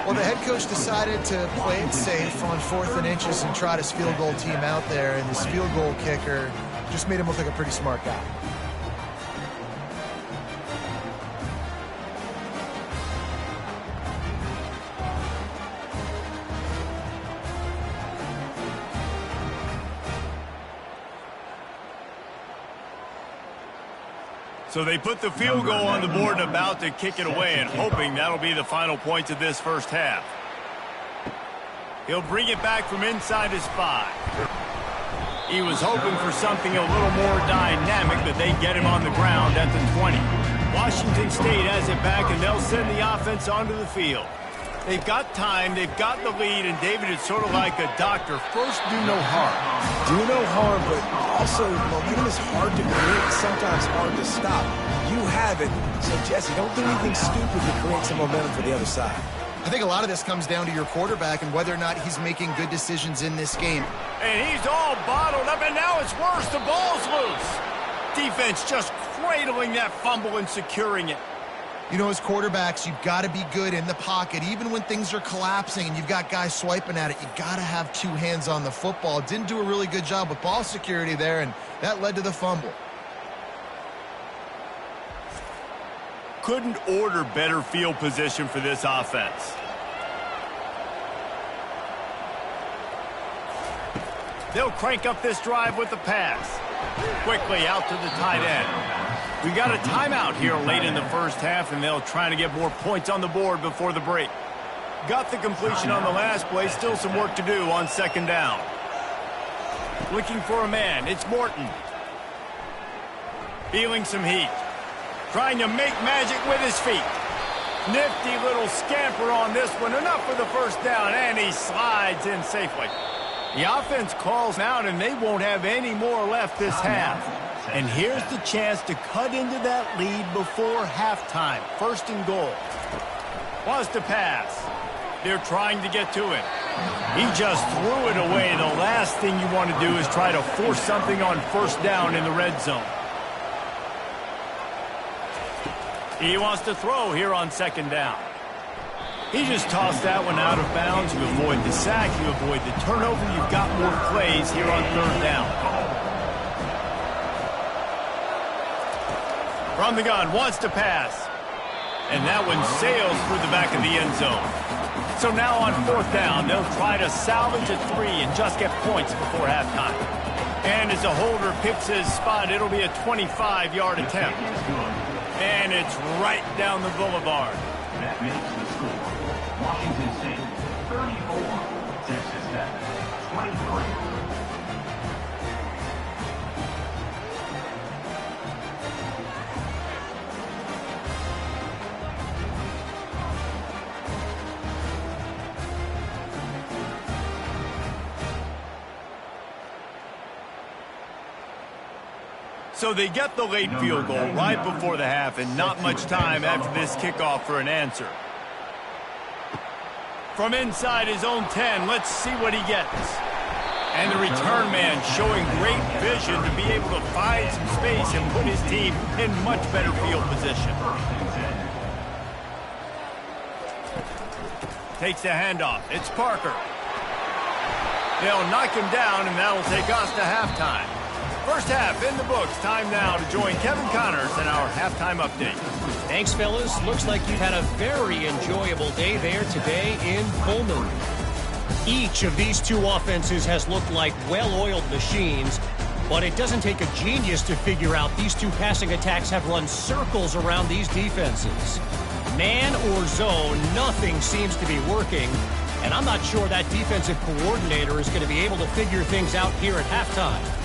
Well, the head coach decided to play it safe on 4th and inches and trot his field goal team out there, and this field goal kicker just made him look like a pretty smart guy. So they put the field goal on the board and about to kick it away, and hoping that'll be the final points of this first half. He'll bring it back from inside his 5. He was hoping for something a little more dynamic, but they get him on the ground at the 20. Washington State has it back, and they'll send the offense onto the field. They've got time, they've got the lead, and David, it's sort of like a doctor. First, do no harm. Do no harm, but also momentum is hard to create, sometimes hard to stop. You have it, so Jesse, don't do anything stupid to create some momentum for the other side. I think a lot of this comes down to your quarterback and whether or not he's making good decisions in this game. And he's all bottled up, and now it's worse. The ball's loose. Defense just cradling that fumble and securing it. You know, as quarterbacks, you've got to be good in the pocket. Even when things are collapsing and you've got guys swiping at it, you've got to have 2 hands on the football. Didn't do a really good job with ball security there, and that led to the fumble. Couldn't order better field position for this offense. They'll crank up this drive with the pass. Quickly out to the tight end. We got a timeout here late in the first half, and they'll try to get more points on the board before the break. Got the completion on the last play. Still some work to do on 2nd down. Looking for a man. It's Morton. Feeling some heat. Trying to make magic with his feet. Nifty little scamper on this one. Enough for the first down, and he slides in safely. The offense calls out, and they won't have any more left this half. And here's the chance to cut into that lead before halftime. 1st and goal. Wants to pass. They're trying to get to it. He just threw it away. The last thing you want to do is try to force something on 1st down in the red zone. He wants to throw here on 2nd down. He just tossed that one out of bounds. You avoid the sack. You avoid the turnover. You've got more plays here on 3rd down. From the gun, wants to pass. And that one sails through the back of the end zone. So now on 4th down, they'll try to salvage a 3 and just get points before halftime. And as a holder picks his spot, it'll be a 25-yard attempt. And it's right down the boulevard. That makes the score. Washington State 34, Texas Tech 23. So they get the late field goal right before the half, and not much time after this kickoff for an answer. From inside his own 10, let's see what he gets. And the return man showing great vision to be able to find some space and put his team in much better field position. Takes the handoff. It's Parker. They'll knock him down, and that'll take us to halftime. First half in the books. Time now to join Kevin Connors in our halftime update. Thanks, fellas. Looks like you've had a very enjoyable day there today in Pullman. Each of these 2 offenses has looked like well-oiled machines, but it doesn't take a genius to figure out these 2 passing attacks have run circles around these defenses. Man or zone, nothing seems to be working, and I'm not sure that defensive coordinator is going to be able to figure things out here at halftime.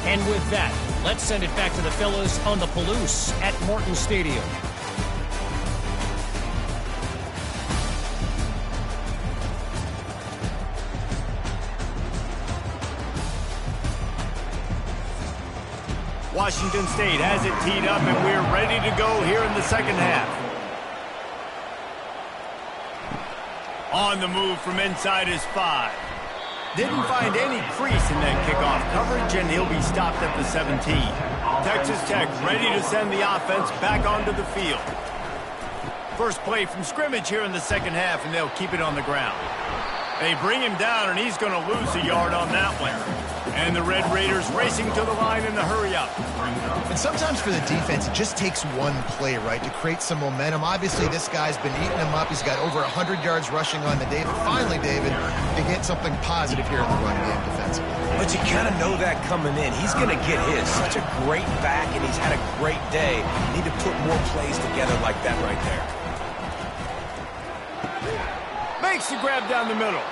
And with that, let's send it back to the fellas on the Palouse at Morton Stadium. Washington State has it teed up, and we're ready to go here in the second half. On the move from inside is 5. Didn't find any crease in that kickoff coverage, and he'll be stopped at the 17. Texas Tech ready to send the offense back onto the field. First play from scrimmage here in the second half, and they'll keep it on the ground. They bring him down, and he's going to lose a yard on that one. And the Red Raiders racing to the line in the hurry-up. And sometimes for the defense, it just takes one play, right, to create some momentum. Obviously, this guy's been eating them up. He's got over 100 yards rushing on the day. But finally, David, they get something positive here in the run game defensively. But you kind of know that coming in. He's going to get his. Such a great back, and he's had a great day. Need to put more plays together like that right there. Makes the grab down the middle.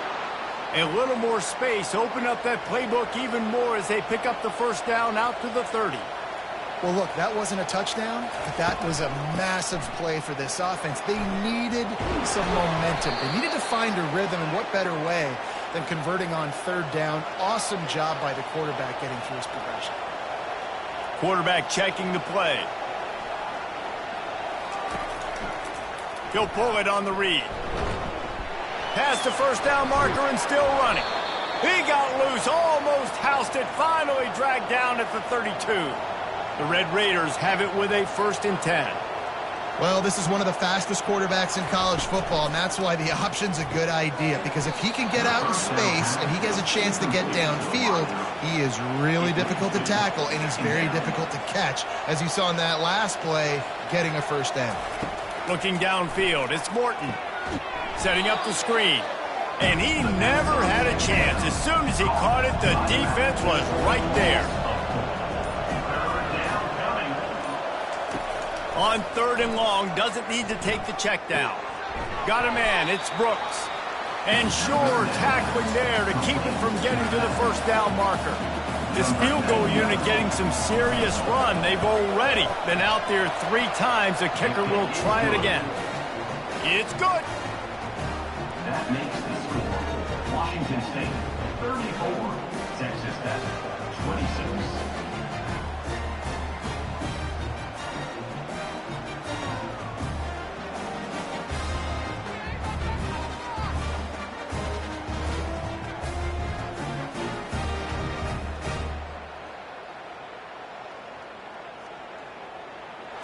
A little more space. Open up that playbook even more as they pick up the first down out to the 30. Well, look, that wasn't a touchdown, but that was a massive play for this offense. They needed some momentum. They needed to find a rhythm, and what better way than converting on third down. Awesome job by the quarterback getting through his progression. Quarterback checking the play. He'll pull it on the read. Past the first down marker and still running. He got loose, almost housed it, finally dragged down at the 32. The Red Raiders have it with a 1st and 10. Well, this is one of the fastest quarterbacks in college football, and that's why the option's a good idea, because if he can get out in space and he has a chance to get downfield, he is really difficult to tackle, and he's very difficult to catch, as you saw in that last play, getting a first down. Looking downfield, it's Morton. Setting up the screen. And he never had a chance. As soon as he caught it, the defense was right there. On 3rd and long, doesn't need to take the check down. Got a man, it's Brooks. And sure, tackling there to keep him from getting to the first down marker. This field goal unit getting some serious run. They've already been out there 3 times. The kicker will try it again. It's good. That makes the score Washington State 34, Texas Tech 26.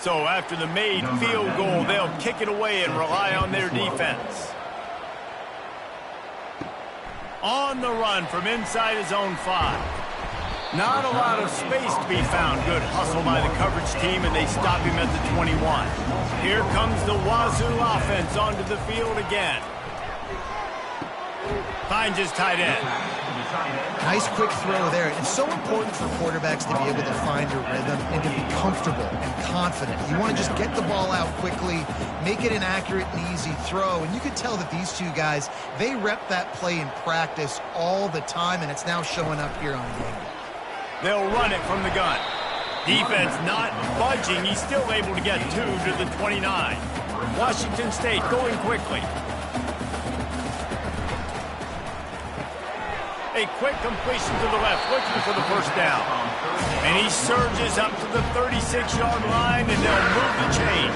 So after the made field goal, they'll kick it away and rely on their defense. On the run from inside his own 5. Not a lot of space to be found. Good hustle by the coverage team, and they stop him at the 21. Here comes the Wazoo offense onto the field again. Finds his tight end. Nice quick throw there. It's so important for quarterbacks to be able to find a rhythm and to be comfortable and confident. You want to just get the ball out quickly, make it an accurate and easy throw. And you can tell that these two guys, they rep that play in practice all the time, and it's now showing up here on game day. They'll run it from the gun. Defense not budging. He's still able to get 2 to the 29. Washington State going quickly. A quick completion to the left, looking for the first down. And he surges up to the 36-yard line, and they'll move the chain.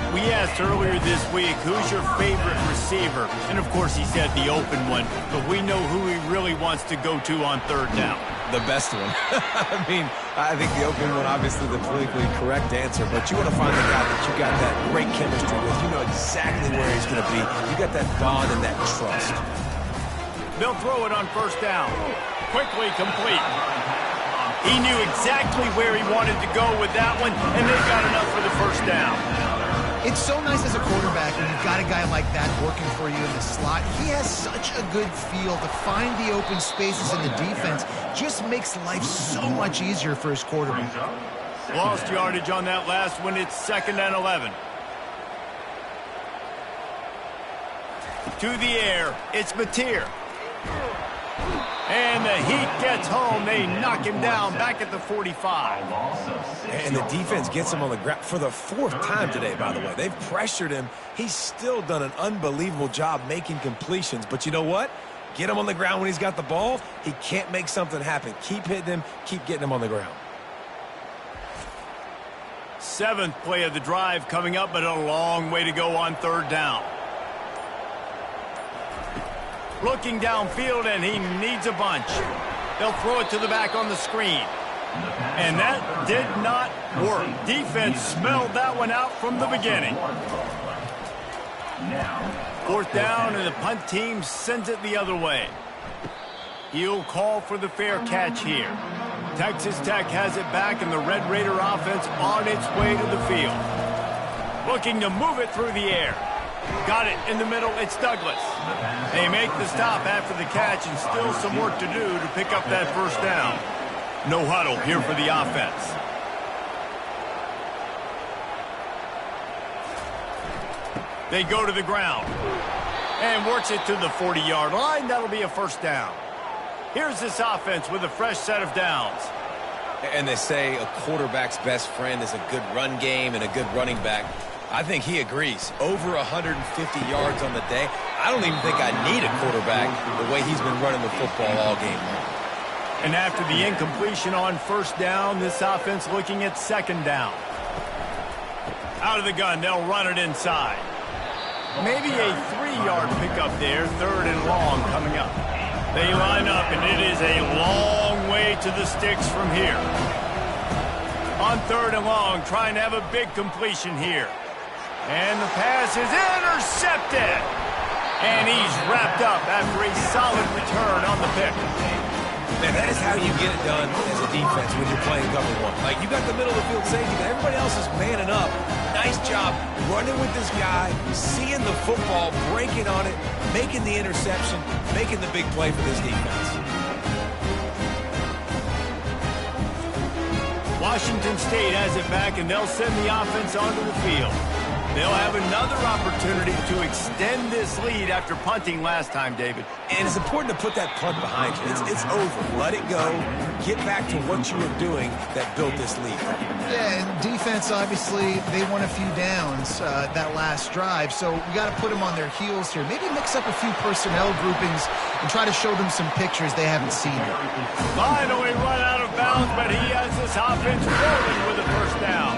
We asked earlier this week, who's your favorite receiver? And, of course, he said the open one, but we know who he really wants to go to on 3rd down. The best one. I mean, I think the open one, obviously the politically correct answer, but you want to find the guy that you got that great chemistry with. You know exactly where he's going to be. You got that bond and that trust. They'll throw it on 1st down. Quickly complete. He knew exactly where he wanted to go with that one, and they got enough for the first down. It's so nice as a quarterback when you've got a guy like that working for you in the slot. He has such a good feel to find the open spaces in the defense. Just makes life so much easier for his quarterback. Lost yardage on that last one. It's 2nd and 11. To the air, it's Mateer. And the heat gets home. They knock him down back at the 45. And the defense gets him on the ground for the 4th time today, by the way. They've pressured him. He's still done an unbelievable job making completions. But you know what? Get him on the ground when he's got the ball. He can't make something happen. Keep hitting him. Keep getting him on the ground. 7th play of the drive coming up, but a long way to go on 3rd down. Looking downfield, and he needs a bunch. They'll throw it to the back on the screen. And that did not work. Defense smelled that one out from the beginning. 4th down, and the punt team sends it the other way. He'll call for the fair catch here. Texas Tech has it back, and the Red Raider offense on its way to the field. Looking to move it through the air. Got it in the middle. It's Douglas. They make the stop after the catch, and still some work to do to pick up that 1st down. No huddle here for the offense. They go to the ground and works it to the 40-yard line. That'll be a 1st down. Here's this offense with a fresh set of downs. And they say a quarterback's best friend is a good run game and a good running back. I think he agrees. Over 150 yards on the day. I don't even think I need a quarterback the way he's been running the football all game long. And after the incompletion on 1st down, this offense looking at 2nd down. Out of the gun, they'll run it inside. Maybe a 3-yard pickup there, 3rd and long coming up. They line up, and it is a long way to the sticks from here. On 3rd and long, trying to have a big completion here. And the pass is intercepted. And he's wrapped up after a solid return on the pick. Man, that is how you get it done as a defense when you're playing cover 1. Like, you got the middle of the field safety, but everybody else is manning up. Nice job running with this guy, seeing the football, breaking on it, making the interception, making the big play for this defense. Washington State has it back, and they'll send the offense onto the field. They'll have another opportunity to extend this lead after punting last time, David. And it's important to put that punt behind you. It's over. Let it go. Get back to what you were doing that built this lead. Yeah, and defense, obviously, they won a few downs that last drive, so we got to put them on their heels here. Maybe mix up a few personnel groupings and try to show them some pictures they haven't seen yet. Finally run out of bounds, but he has this offense rolling with a 1st down.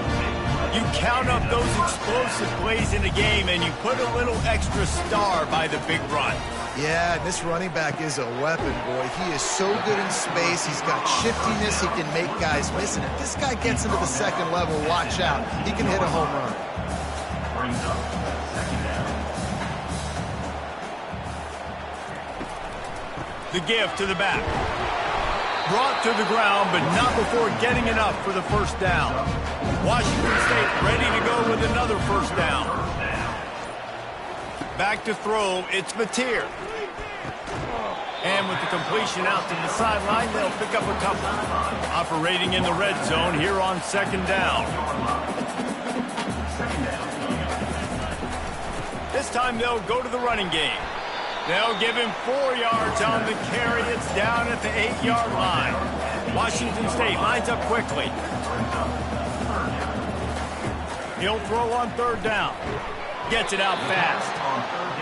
You count up those explosive plays in the game, and you put a little extra star by the big run. Yeah, this running back is a weapon, boy. He is so good in space. He's got shiftiness. He can make guys miss. And if this guy gets into the 2nd level, watch out. He can hit a home run. Brings up 2nd down. The give to the back. Brought to the ground, but not before getting enough for the 1st down. Washington State ready to go with another 1st down. Back to throw, it's Mateer. And with the completion out to the sideline, they'll pick up a couple. Operating in the red zone here on 2nd down. This time they'll go to the running game. They'll give him 4 yards on the carry. It's down at the 8-yard line. Washington State lines up quickly. He'll throw on 3rd down. Gets it out fast.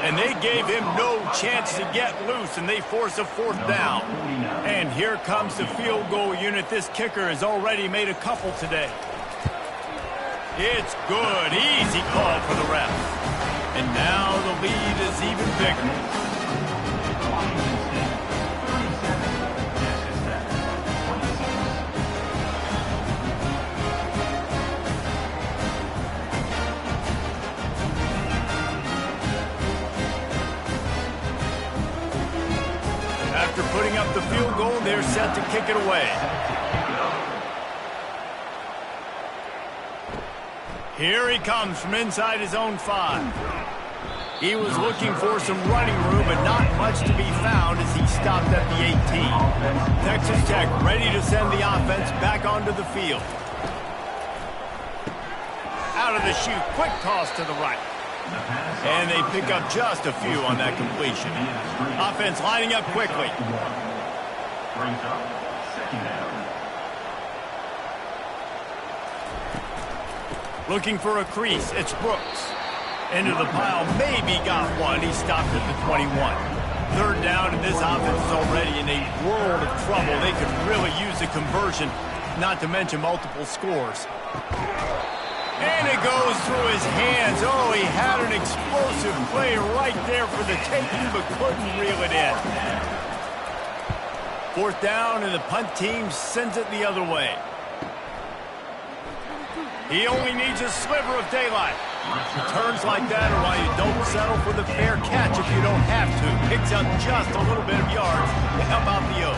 And they gave him no chance to get loose, and they force a 4th down. And here comes the field goal unit. This kicker has already made a couple today. It's good. Easy call for the ref. And now the lead is even bigger. After putting up the field goal, they're set to kick it away. Here he comes from inside his own 5. He was looking for some running room, but not much to be found as he stopped at the 18. Texas Tech ready to send the offense back onto the field. Out of the chute, quick toss to the right. And they pick up just a few on that completion. Offense lining up quickly. Brings up 2nd down. Looking for a crease, it's Brooks. Into the pile, maybe got one. He stopped at the 21. 3rd down, and this offense is already in a world of trouble. They could really use a conversion, not to mention multiple scores. goes through his hands. Oh, he had an explosive play right there for the taking, but couldn't reel it in. 4th down, and the punt team sends it the other way. He only needs a sliver of daylight. Turns like that are why you don't settle for the fair catch if you don't have to. Picks up just a little bit of yards to help out the O.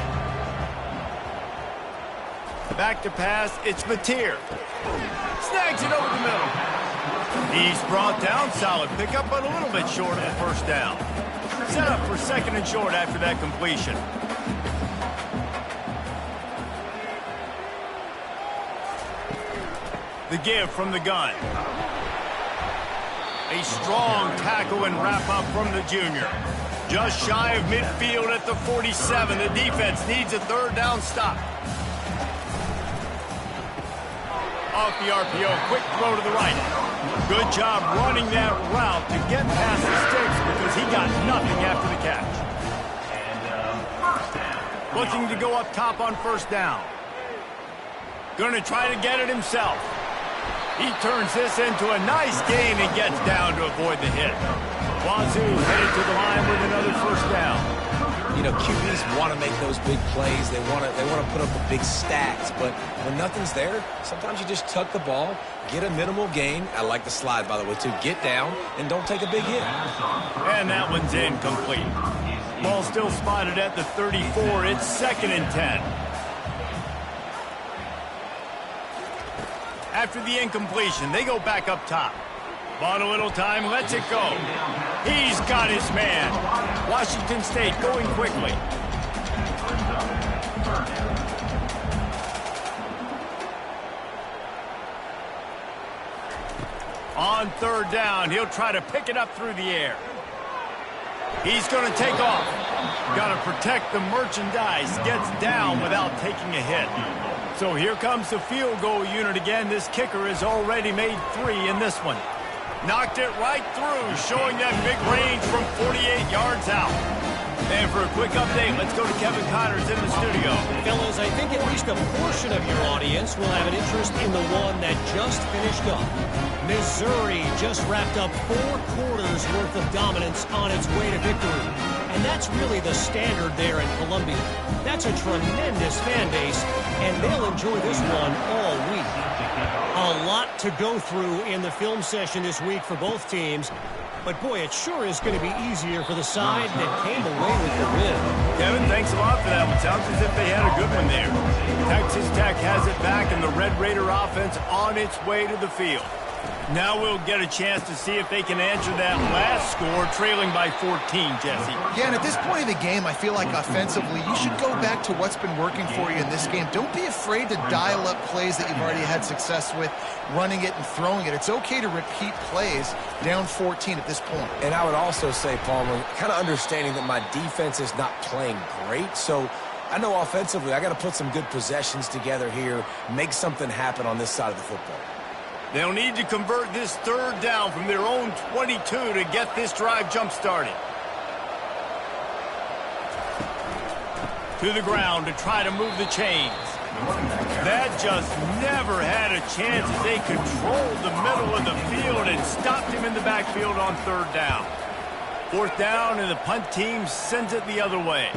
Back to pass, it's Mateer. Snags it over the middle. He's brought down, solid pickup, but a little bit short of the 1st down. Set up for 2nd and short after that completion. The give from the gun. A strong tackle and wrap-up from the junior. Just shy of midfield at the 47. The defense needs a 3rd down stop. Off the RPO, quick throw to the right. Good job running that route to get past the sticks because he got nothing after the catch. Looking to go up top on 1st down. Going to try to get it himself. He turns this into a nice gain and gets down to avoid the hit. Wazoo headed to the line with another 1st down. You know, QBs want to make those big plays. They want to put up the big stats. But when nothing's there, sometimes you just tuck the ball, get a minimal gain. I like the slide, by the way, too. Get down and don't take a big hit. And that one's incomplete. Ball still spotted at the 34. It's 2nd and 10. After the incompletion, they go back up top. Bought a little time, lets it go. He's got his man. Washington State going quickly. On 3rd down, he'll try to pick it up through the air. He's going to take off. Got to protect the merchandise. Gets down without taking a hit. So here comes the field goal unit again. This kicker has already made 3 in this one. Knocked it right through, showing that big range from 48 yards out. And for a quick update, let's go to Kevin Connors in the studio. Fellas, I think at least a portion of your audience will have an interest in the one that just finished up. Missouri just wrapped up 4 quarters worth of dominance on its way to victory. And that's really the standard there in Columbia. That's a tremendous fan base, and they'll enjoy this one all week. A lot to go through in the film session this week for both teams. But, boy, it sure is going to be easier for the side that came away with the win. Kevin, thanks a lot for that one. Sounds as if they had a good one there. Texas Tech has it back, and the Red Raider offense on its way to the field. Now we'll get a chance to see if they can answer that last score, trailing by 14, Jesse. Yeah, and at this point of the game, I feel like offensively, you should go back to what's been working for you in this game. Don't be afraid to dial up plays that you've already had success with, running it and throwing it. It's okay to repeat plays down 14 at this point. And I would also say, Palmer, kind of understanding that my defense is not playing great, so I know offensively I got to put some good possessions together here, make something happen on this side of the football. They'll need to convert this 3rd down from their own 22 to get this drive jump-started. To the ground to try to move the chains. That just never had a chance as they controlled the middle of the field and stopped him in the backfield on 3rd down. 4th down, and the punt team sends it the other way.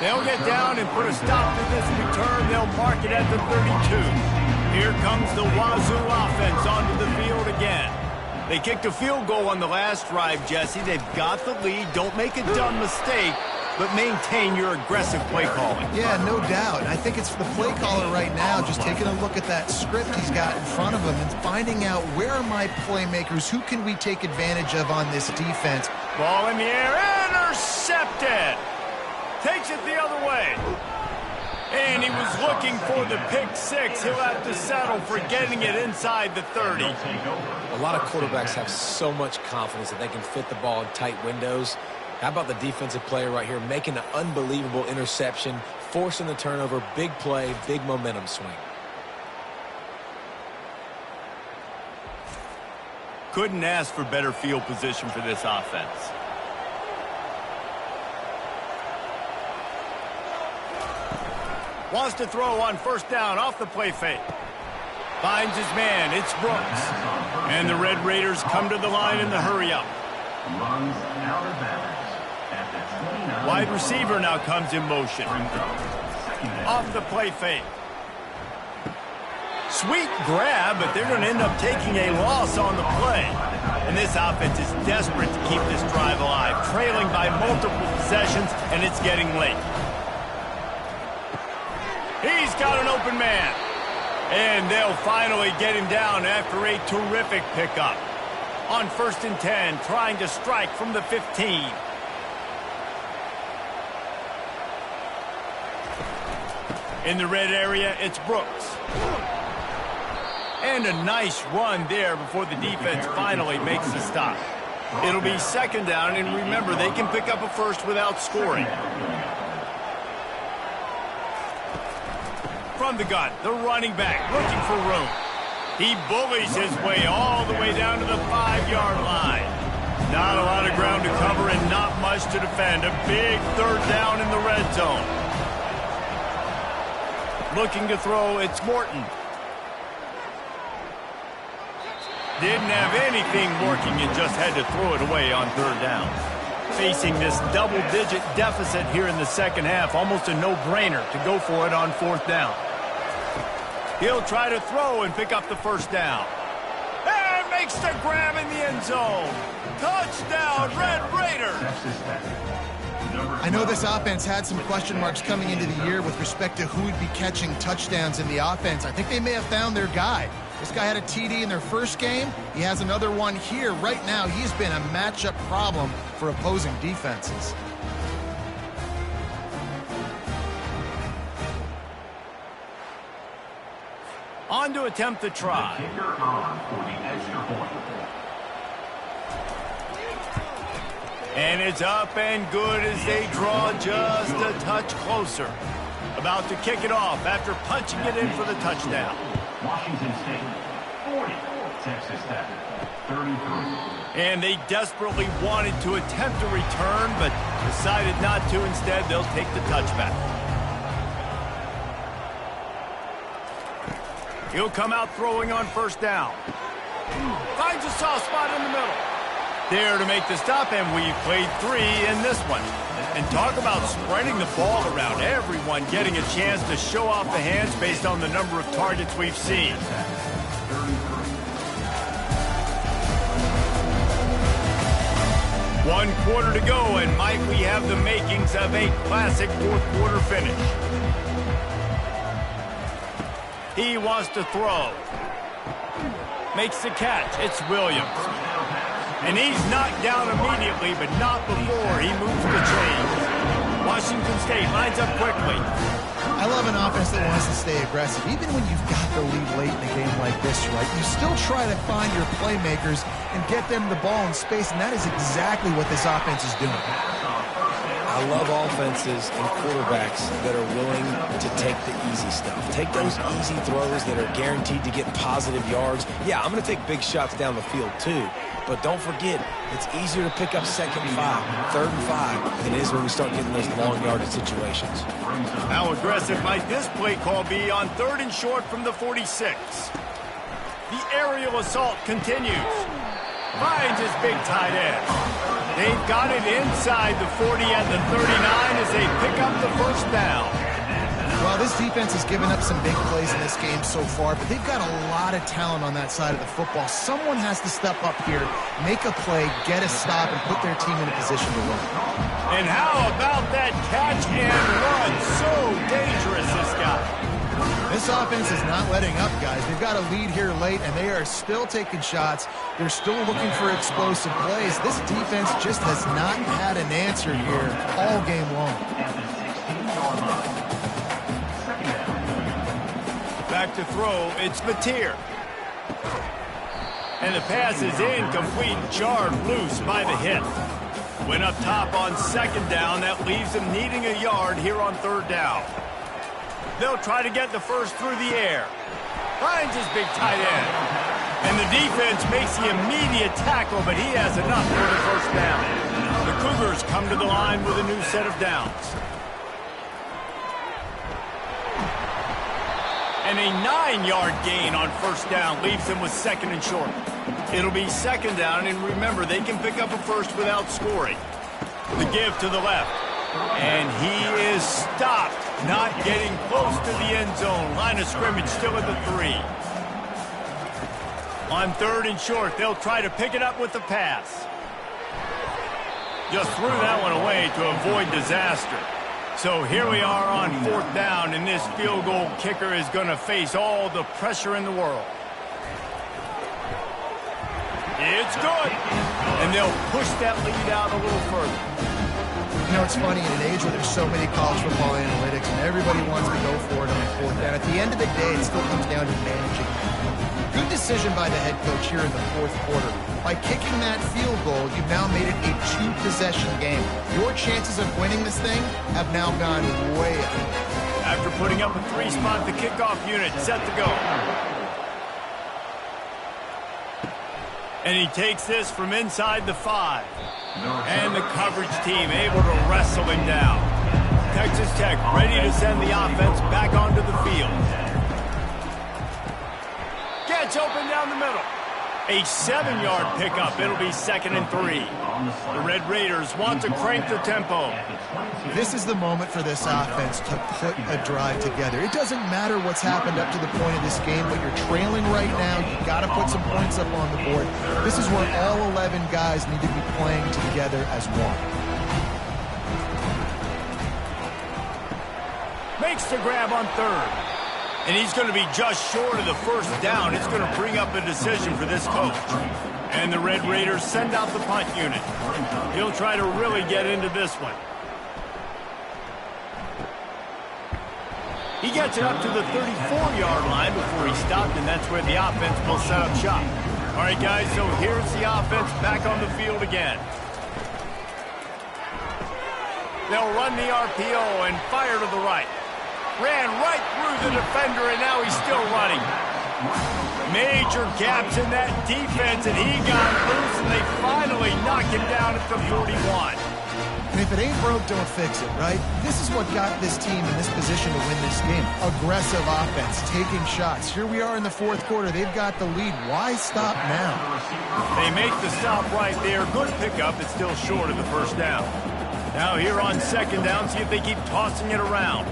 They'll get down and put a stop to this return. They'll mark it at the 32. Here comes the Wazoo offense onto the field again. They kicked a field goal on the last drive, Jesse. They've got the lead. Don't make a dumb mistake, but maintain your aggressive play calling. Yeah, no doubt. I think it's the play caller right now just taking a look at that script he's got in front of him and finding out where are my playmakers, who can we take advantage of on this defense. Ball in the air, intercepted. Takes it the other way. And he was looking for the pick 6. He'll have to settle for getting it inside the 30. A lot of quarterbacks have so much confidence that they can fit the ball in tight windows. How about the defensive player right here making an unbelievable interception, forcing the turnover, big play, big momentum swing. Couldn't ask for better field position for this offense. Wants to throw on 1st down off the play fake. Finds his man. It's Brooks. And the Red Raiders come to the line in the hurry-up. Runs out of bounds at the 29. Wide receiver now comes in motion. Off the play fake. Sweet grab, but they're going to end up taking a loss on the play. And this offense is desperate to keep this drive alive, trailing by multiple possessions, and it's getting late. He's got an open man. And they'll finally get him down after a terrific pickup. On 1st and 10, trying to strike from the 15. In the red area, it's Brooks. And a nice run there before the defense finally makes the stop. It'll be 2nd down, and remember, they can pick up a first without scoring. From the gun, the running back looking for room. He bullies his way all the way down to the 5-yard line. Not a lot of ground to cover and not much to defend. A big 3rd down in the red zone. Looking to throw, it's Morton. Didn't have anything working and just had to throw it away on 3rd down. Facing this double-digit deficit here in the 2nd half, almost a no-brainer to go for it on 4th down. He'll try to throw and pick up the 1st down. And makes the grab in the end zone. Touchdown, Red Raiders! I know this offense had some question marks coming into the year with respect to who would be catching touchdowns in the offense. I think they may have found their guy. This guy had a TD in their first game. He has another one here. Right now, he's been a matchup problem for opposing defenses. On to attempt the try. The kicker on for the extra point. And it's up and good as they draw just a touch closer. About to kick it off after punching it in for the touchdown. Washington State, 40. Texas Tech, 33. And they desperately wanted to attempt a return, but decided not to. Instead, they'll take the touchback. He'll come out throwing on 1st down. Finds a soft spot in the middle. There to make the stop, and we've played 3 in this one. And talk about spreading the ball around. Everyone getting a chance to show off the hands based on the number of targets we've seen. One quarter to go, and might we have the makings of a classic 4th quarter finish. He wants to throw. Makes the catch. It's Williams. And he's knocked down immediately, but not before he moves the chains. Washington State lines up quickly. I love an offense that wants to stay aggressive. Even when you've got the lead late in a game like this, right, you still try to find your playmakers and get them the ball in space, and that is exactly what this offense is doing. I love offenses and quarterbacks that are willing to take the easy stuff. Take those easy throws that are guaranteed to get positive yards. Yeah, I'm going to take big shots down the field too. But don't forget, it's easier to pick up 2nd and 5, 3rd and 5 than it is when we start getting those long yardage situations. How aggressive might this play call be on 3rd and short from the 46? The aerial assault continues. Finds his big tight end. They've got it inside the 40 and the 39 as they pick up the 1st down. Well, this defense has given up some big plays in this game so far, but they've got a lot of talent on that side of the football. Someone has to step up here, make a play, get a stop, and put their team in a position to win. And how about that catch and run? So dangerous, this guy. This offense is not letting up, guys. They've got a lead here late, and they are still taking shots. They're still looking for explosive plays. This defense just has not had an answer here all game long. Back to throw, it's Mateer. And the pass is incomplete, jarred loose by the hit. Went up top on 2nd down. That leaves them needing a yard here on 3rd down. They'll try to get the 1st through the air. Finds his big tight end. And the defense makes the immediate tackle, but he has enough for the 1st down. The Cougars come to the line with a new set of downs. And a 9-yard gain on first down leaves them with second and short. It'll be second down, and remember, they can pick up a first without scoring. The give to the left. And he is stopped, not getting close to the end zone. Line of scrimmage still at the 3. On third and short, they'll try to pick it up with the pass. Just threw that one away to avoid disaster. So here we are on fourth down, and this field goal kicker is going to face all the pressure in the world. It's good. And they'll push that lead out a little further. You know, it's funny, in an age where there's so many college football analytics and everybody wants to go for it on fourth down, at the end of the day, it still comes down to managing. Good decision by the head coach here in the fourth quarter. By kicking that field goal, you've now made it a 2-possession game. Your chances of winning this thing have now gone way up. After putting up a 3-spot, the kickoff unit set to go. And he takes this from inside the 5. And the coverage team able to wrestle him down. Texas Tech ready to send the offense back onto the field. Gets open down the middle. A 7-yard pickup. It'll be second and 3. The Red Raiders want to crank the tempo. This is the moment for this offense to put a drive together. It doesn't matter what's happened up to the point of this game, but you're trailing right now. You've got to put some points up on the board. This is where all 11 guys need to be playing together as one. Makes the grab on third. And he's going to be just short of the first down. It's going to bring up a decision for this coach. And the Red Raiders send out the punt unit. He'll try to really get into this one. He gets it up to the 34-yard line before he stopped, and that's where the offense will set up shop. All right, guys, so here's the offense back on the field again. They'll run the RPO and fire to the right. Ran right through the defender, and now he's still running. Major gaps in that defense, and he got loose, and they finally knock him down at the 41. And if it ain't broke, don't fix it, right? This is what got this team in this position to win this game. Aggressive offense, taking shots. Here we are in the fourth quarter. They've got the lead. Why stop now? They make the stop right there. Good pickup. It's still short of the first down. Now here on second down, see if they keep tossing it around.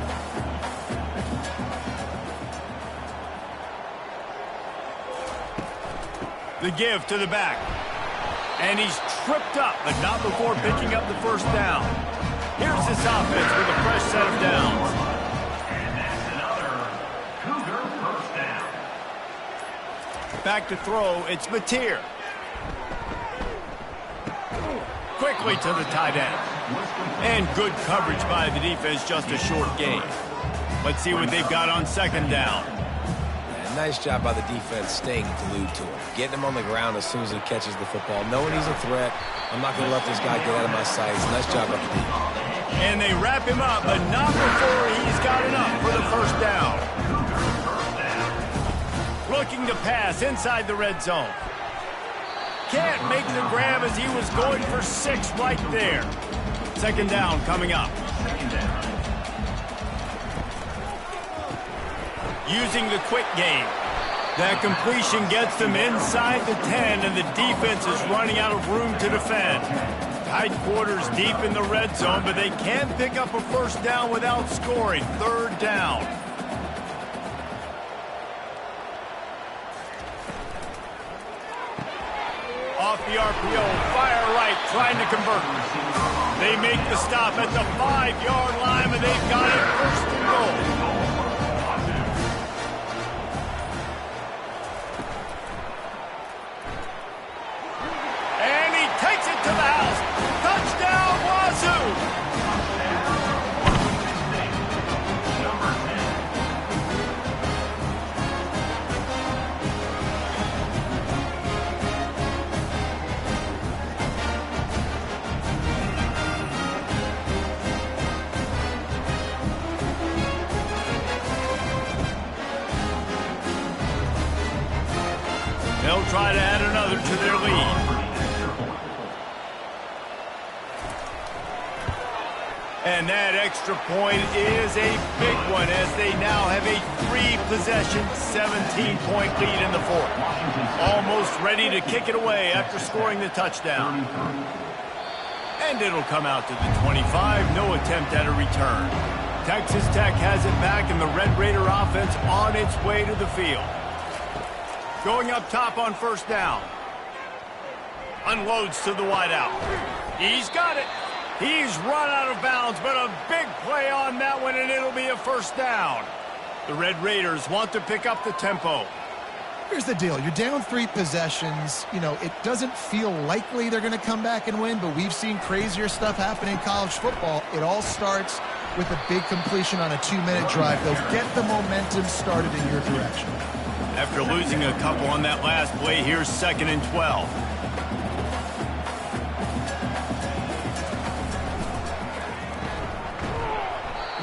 The give to the back. And he's tripped up, but not before picking up the first down. Here's this offense with a fresh set of downs. And that's another Cougar first down. Back to throw, it's Mateer. Quickly to the tight end. And good coverage by the defense, just a short gain. Let's see what they've got on second down. Nice job by the defense staying glued to him. Getting him on the ground as soon as he catches the football. Knowing he's a threat, I'm not going to let this guy get out of my sights. Nice job by the defense. And they wrap him up, but not before he's got enough for the first down. Looking to pass inside the red zone. Can't make the grab as he was going for 6 right there. Second down coming up. Using the quick game. That completion gets them inside the 10, and the defense is running out of room to defend. Tight quarters deep in the red zone, but they can't pick up a first down without scoring. Third down. Off the RPO, fire right, trying to convert. They make the stop at the 5-yard line, and they've got it first and goal. To the house. Touchdown, Wazoo! They'll try to add another to their lead. And that extra point is a big one as they now have a 3-possession, 17-point lead in the fourth. Almost ready to kick it away after scoring the touchdown. And it'll come out to the 25. No attempt at a return. Texas Tech has it back, and the Red Raider offense on its way to the field. Going up top on first down. Unloads to the wideout. He's got it. He's run out of bounds, but a big play on that one, and it'll be a first down. The Red Raiders want to pick up the tempo. Here's the deal. You're down 3 possessions. You know, it doesn't feel likely they're going to come back and win, but we've seen crazier stuff happen in college football. It all starts with a big completion on a 2-minute drive. They'll get the momentum started in your direction. After losing a couple on that last play, here's 2nd and 12.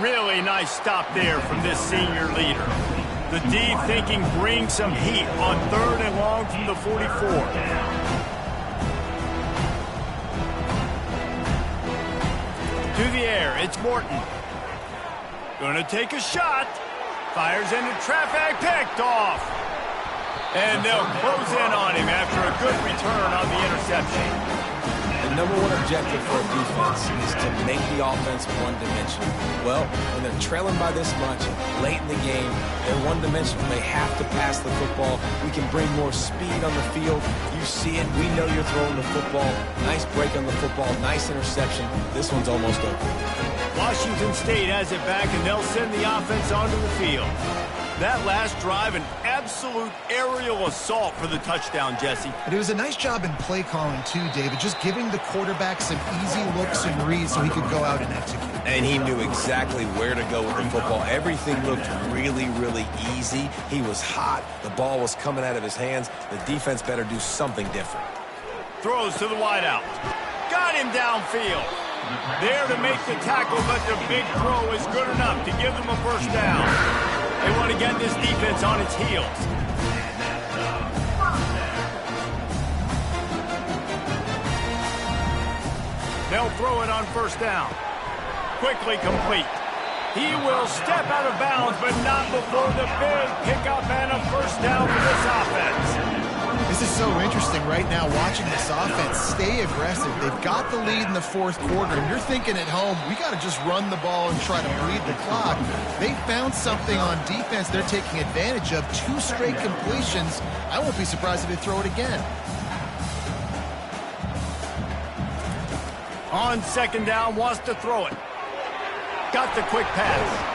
Really nice stop there from this senior leader. The D thinking bring some heat on 3rd and long from the 44. To the air, it's Morton. Gonna take a shot. Fires into traffic, picked off. And they'll close in on him after a good return on the interception. The number one objective for a defense is to make the offense one-dimensional. Well, when they're trailing by this much, late in the game, they're one-dimensional. They have to pass the football. We can bring more speed on the field. You see it. We know you're throwing the football. Nice break on the football. Nice interception. This one's almost over. Washington State has it back, and they'll send the offense onto the field. That last drive, an absolute aerial assault for the touchdown, Jesse. And it was a nice job in play calling, too, David, just giving the quarterback some easy looks and reads so he could go out and execute. And he knew exactly where to go with the football. Everything looked really, really easy. He was hot. The ball was coming out of his hands. The defense better do something different. Throws to the wideout. Got him downfield. There to make the tackle, but the big throw is good enough to give them a first down. They want to get this defense on its heels. They'll throw it on first down. Quickly complete. He will step out of bounds, but not before the big pickup and a first down for this offense. This is so interesting right now, watching this offense stay aggressive. They've got the lead in the fourth quarter, and you're thinking at home, we got to just run the ball and try to bleed the clock. They found something on defense they're taking advantage of. 2 straight completions. I won't be surprised if they throw it again. On second down, wants to throw it. Got the quick pass.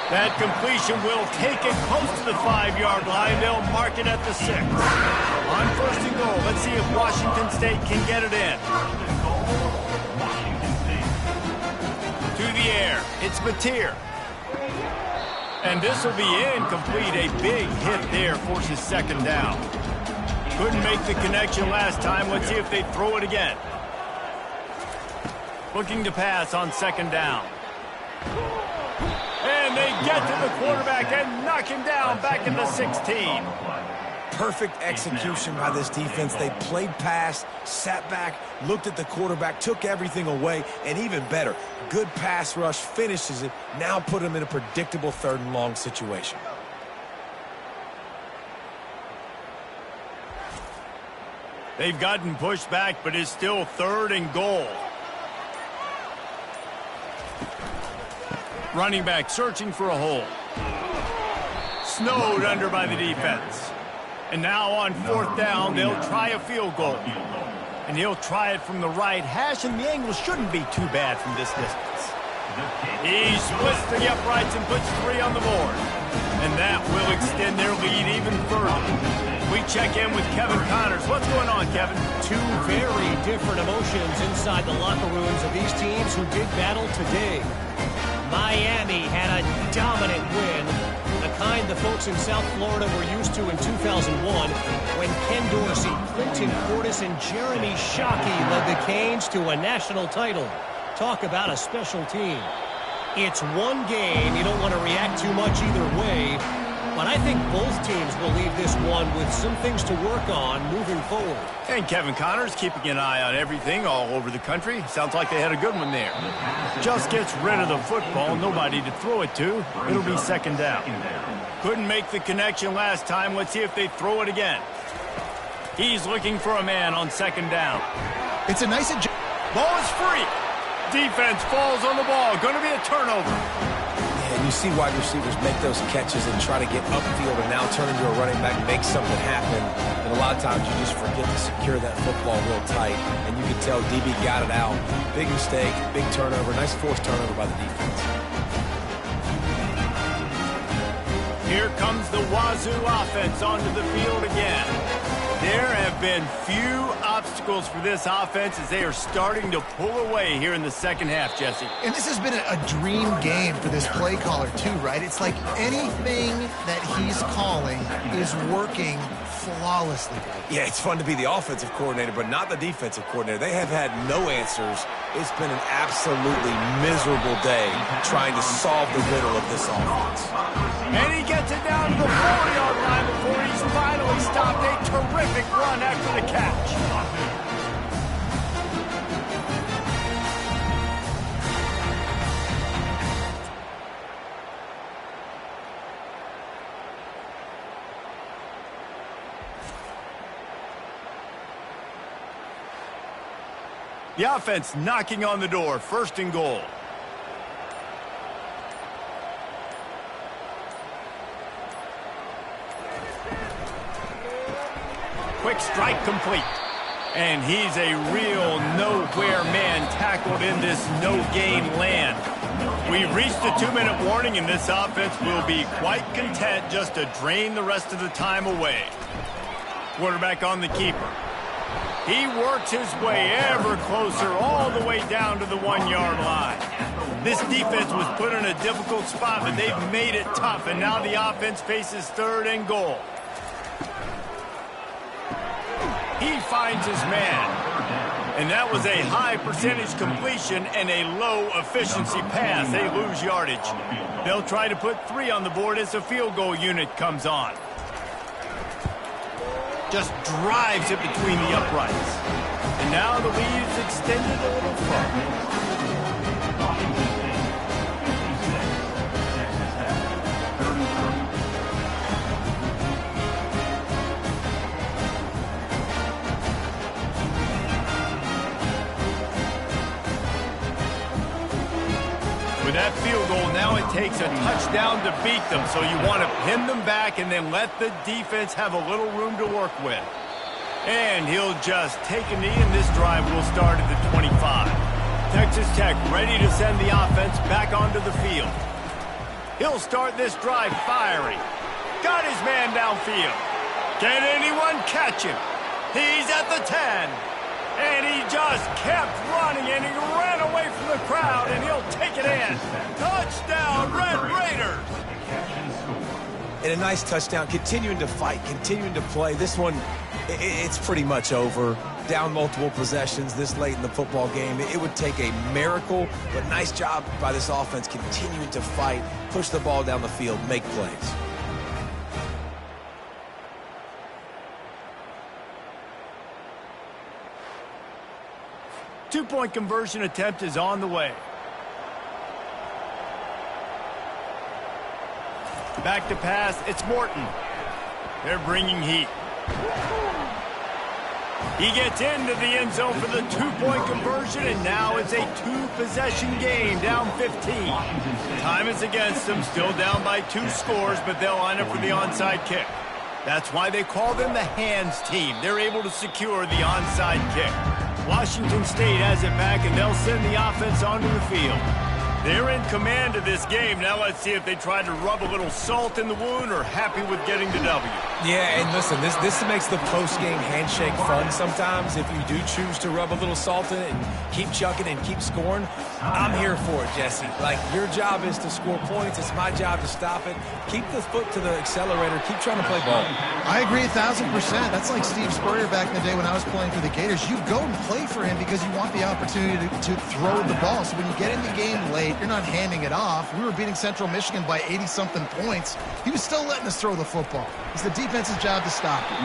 That completion will take it close to the 5-yard line. They'll mark it at the 6. On first and goal, let's see if Washington State can get it in. To the air, it's Mateer. And this will be incomplete. A big hit there forces second down. Couldn't make the connection last time. Let's see if they throw it again. Looking to pass on second down. And they get to the quarterback and knock him down back in the 16. Perfect execution by this defense. They played pass, sat back, looked at the quarterback, took everything away, and even better, good pass rush, finishes it, now put him in a predictable 3rd and long situation. They've gotten pushed back, but it's still 3rd and goal. Running back searching for a hole. Snowed under by the defense. And now on 4th down, they'll try a field goal. And he'll try it from the right hash, and the angle shouldn't be too bad from this distance. He splits the uprights and puts 3 on the board. And that will extend their lead even further. We check in with Kevin Connors. What's going on, Kevin? 2 very different emotions inside the locker rooms of these teams who did battle today. Miami had a dominant win, the kind the folks in South Florida were used to in 2001 when Ken Dorsey, Clinton Portis, and Jeremy Shockey led the Canes to a national title. Talk about a special team. It's one game. You don't want to react too much either way. but I think both teams will leave this one with some things to work on moving forward. And Kevin Connors keeping an eye on everything all over the country. Sounds like they had a good one there. Just gets rid of the football, nobody to throw it to. It'll be second down. Couldn't make the connection last time. Let's see if they throw it again. He's looking for a man on second down. It's a nice Ball is free. Defense falls on the ball. Going to be a turnover. And you see wide receivers make those catches and try to get upfield and now turn into a running back, make something happen. And a lot of times you just forget to secure that football real tight. And you can tell DB got it out. Big mistake, big turnover, nice forced turnover by the defense. Here comes the Wazoo offense onto the field again. There have been few obstacles for this offense as they are starting to pull away here in the second half, Jesse. And this has been a dream game for this play caller too, right? It's like anything that he's calling is working flawlessly. Yeah, it's fun to be the offensive coordinator, but not the defensive coordinator. They have had no answers. It's been an absolutely miserable day trying to solve the riddle of this offense. And he gets it down to the 4-yard line before he's finally stopped. A terrific run after the catch. The offense knocking on the door, first and goal. Quick strike complete. And he's a real nowhere man tackled in this no-gain land. We've reached the 2-minute warning, and this offense will be quite content just to drain the rest of the time away. Quarterback on the keeper. He works his way ever closer all the way down to the 1-yard line. This defense was put in a difficult spot, but they've made it tough, and now the offense faces third and goal. He finds his man. And that was a high percentage completion and a low efficiency pass. They lose yardage. They'll try to put 3 on the board as the field goal unit comes on. Just drives it between the uprights. And now the lead is extended a little further. With that field goal, now it takes a touchdown to beat them, so you want to pin them back and then let the defense have a little room to work with. And he'll just take a knee, and this drive will start at the 25. Texas Tech ready to send the offense back onto the field. He'll start this drive firing. Got his man downfield. Can anyone catch him? He's at the 10. And he just kept running, and he ran away from the crowd, and he'll take it in. Touchdown, Red Raiders! And a nice touchdown, continuing to fight, continuing to play. This one, it's pretty much over. Down multiple possessions this late in the football game. It would take a miracle, but nice job by this offense continuing to fight, push the ball down the field, make plays. Two-point conversion attempt is on the way. Back to pass, it's Morton. They're bringing heat. He gets into the end zone for the two-point conversion, and now it's a two-possession game, down 15. Time is against them, still down by 2 scores, but they'll line up for the onside kick. That's why they call them the hands team. They're able to secure the onside kick. Washington State has it back, and they'll send the offense onto the field. They're in command of this game. Now let's see if they try to rub a little salt in the wound or happy with getting the W. Yeah, and listen, this makes the post-game handshake fun sometimes. If you do choose to rub a little salt in it and keep chucking and keep scoring, I'm here for it, Jesse. Like, your job is to score points. It's my job to stop it. Keep the foot to the accelerator. Keep trying to play ball. I agree 1,000%. That's like Steve Spurrier back in the day when I was playing for the Gators. You go and play for him because you want the opportunity to throw the ball. So when you get in the game late, you're not handing it off. We were beating Central Michigan by 80-something points. He was still letting us throw the football. It's the defense's job to stop it.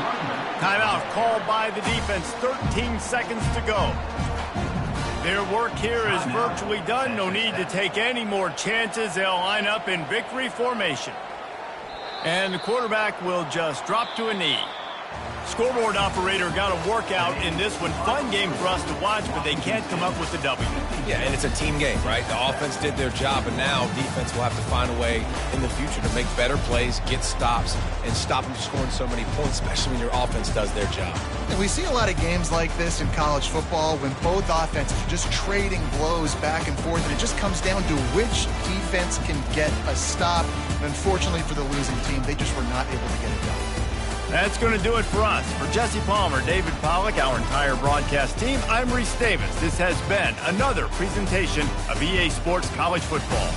Timeout called by the defense. 13 seconds to go. Their work here is virtually done. No need to take any more chances. They'll line up in victory formation. And the quarterback will just drop to a knee. Scoreboard operator got a workout in this one. Fun game for us to watch, but they can't come up with the W. Yeah, and it's a team game, right? The offense did their job, and now defense will have to find a way in the future to make better plays, get stops, and stop them scoring so many points, especially when your offense does their job. And we see a lot of games like this in college football when both offenses are just trading blows back and forth, and it just comes down to which defense can get a stop. And unfortunately for the losing team, they just were not able to get it done. That's going to do it for us. For Jesse Palmer, David Pollack, our entire broadcast team, I'm Reese Davis. This has been another presentation of EA Sports College Football.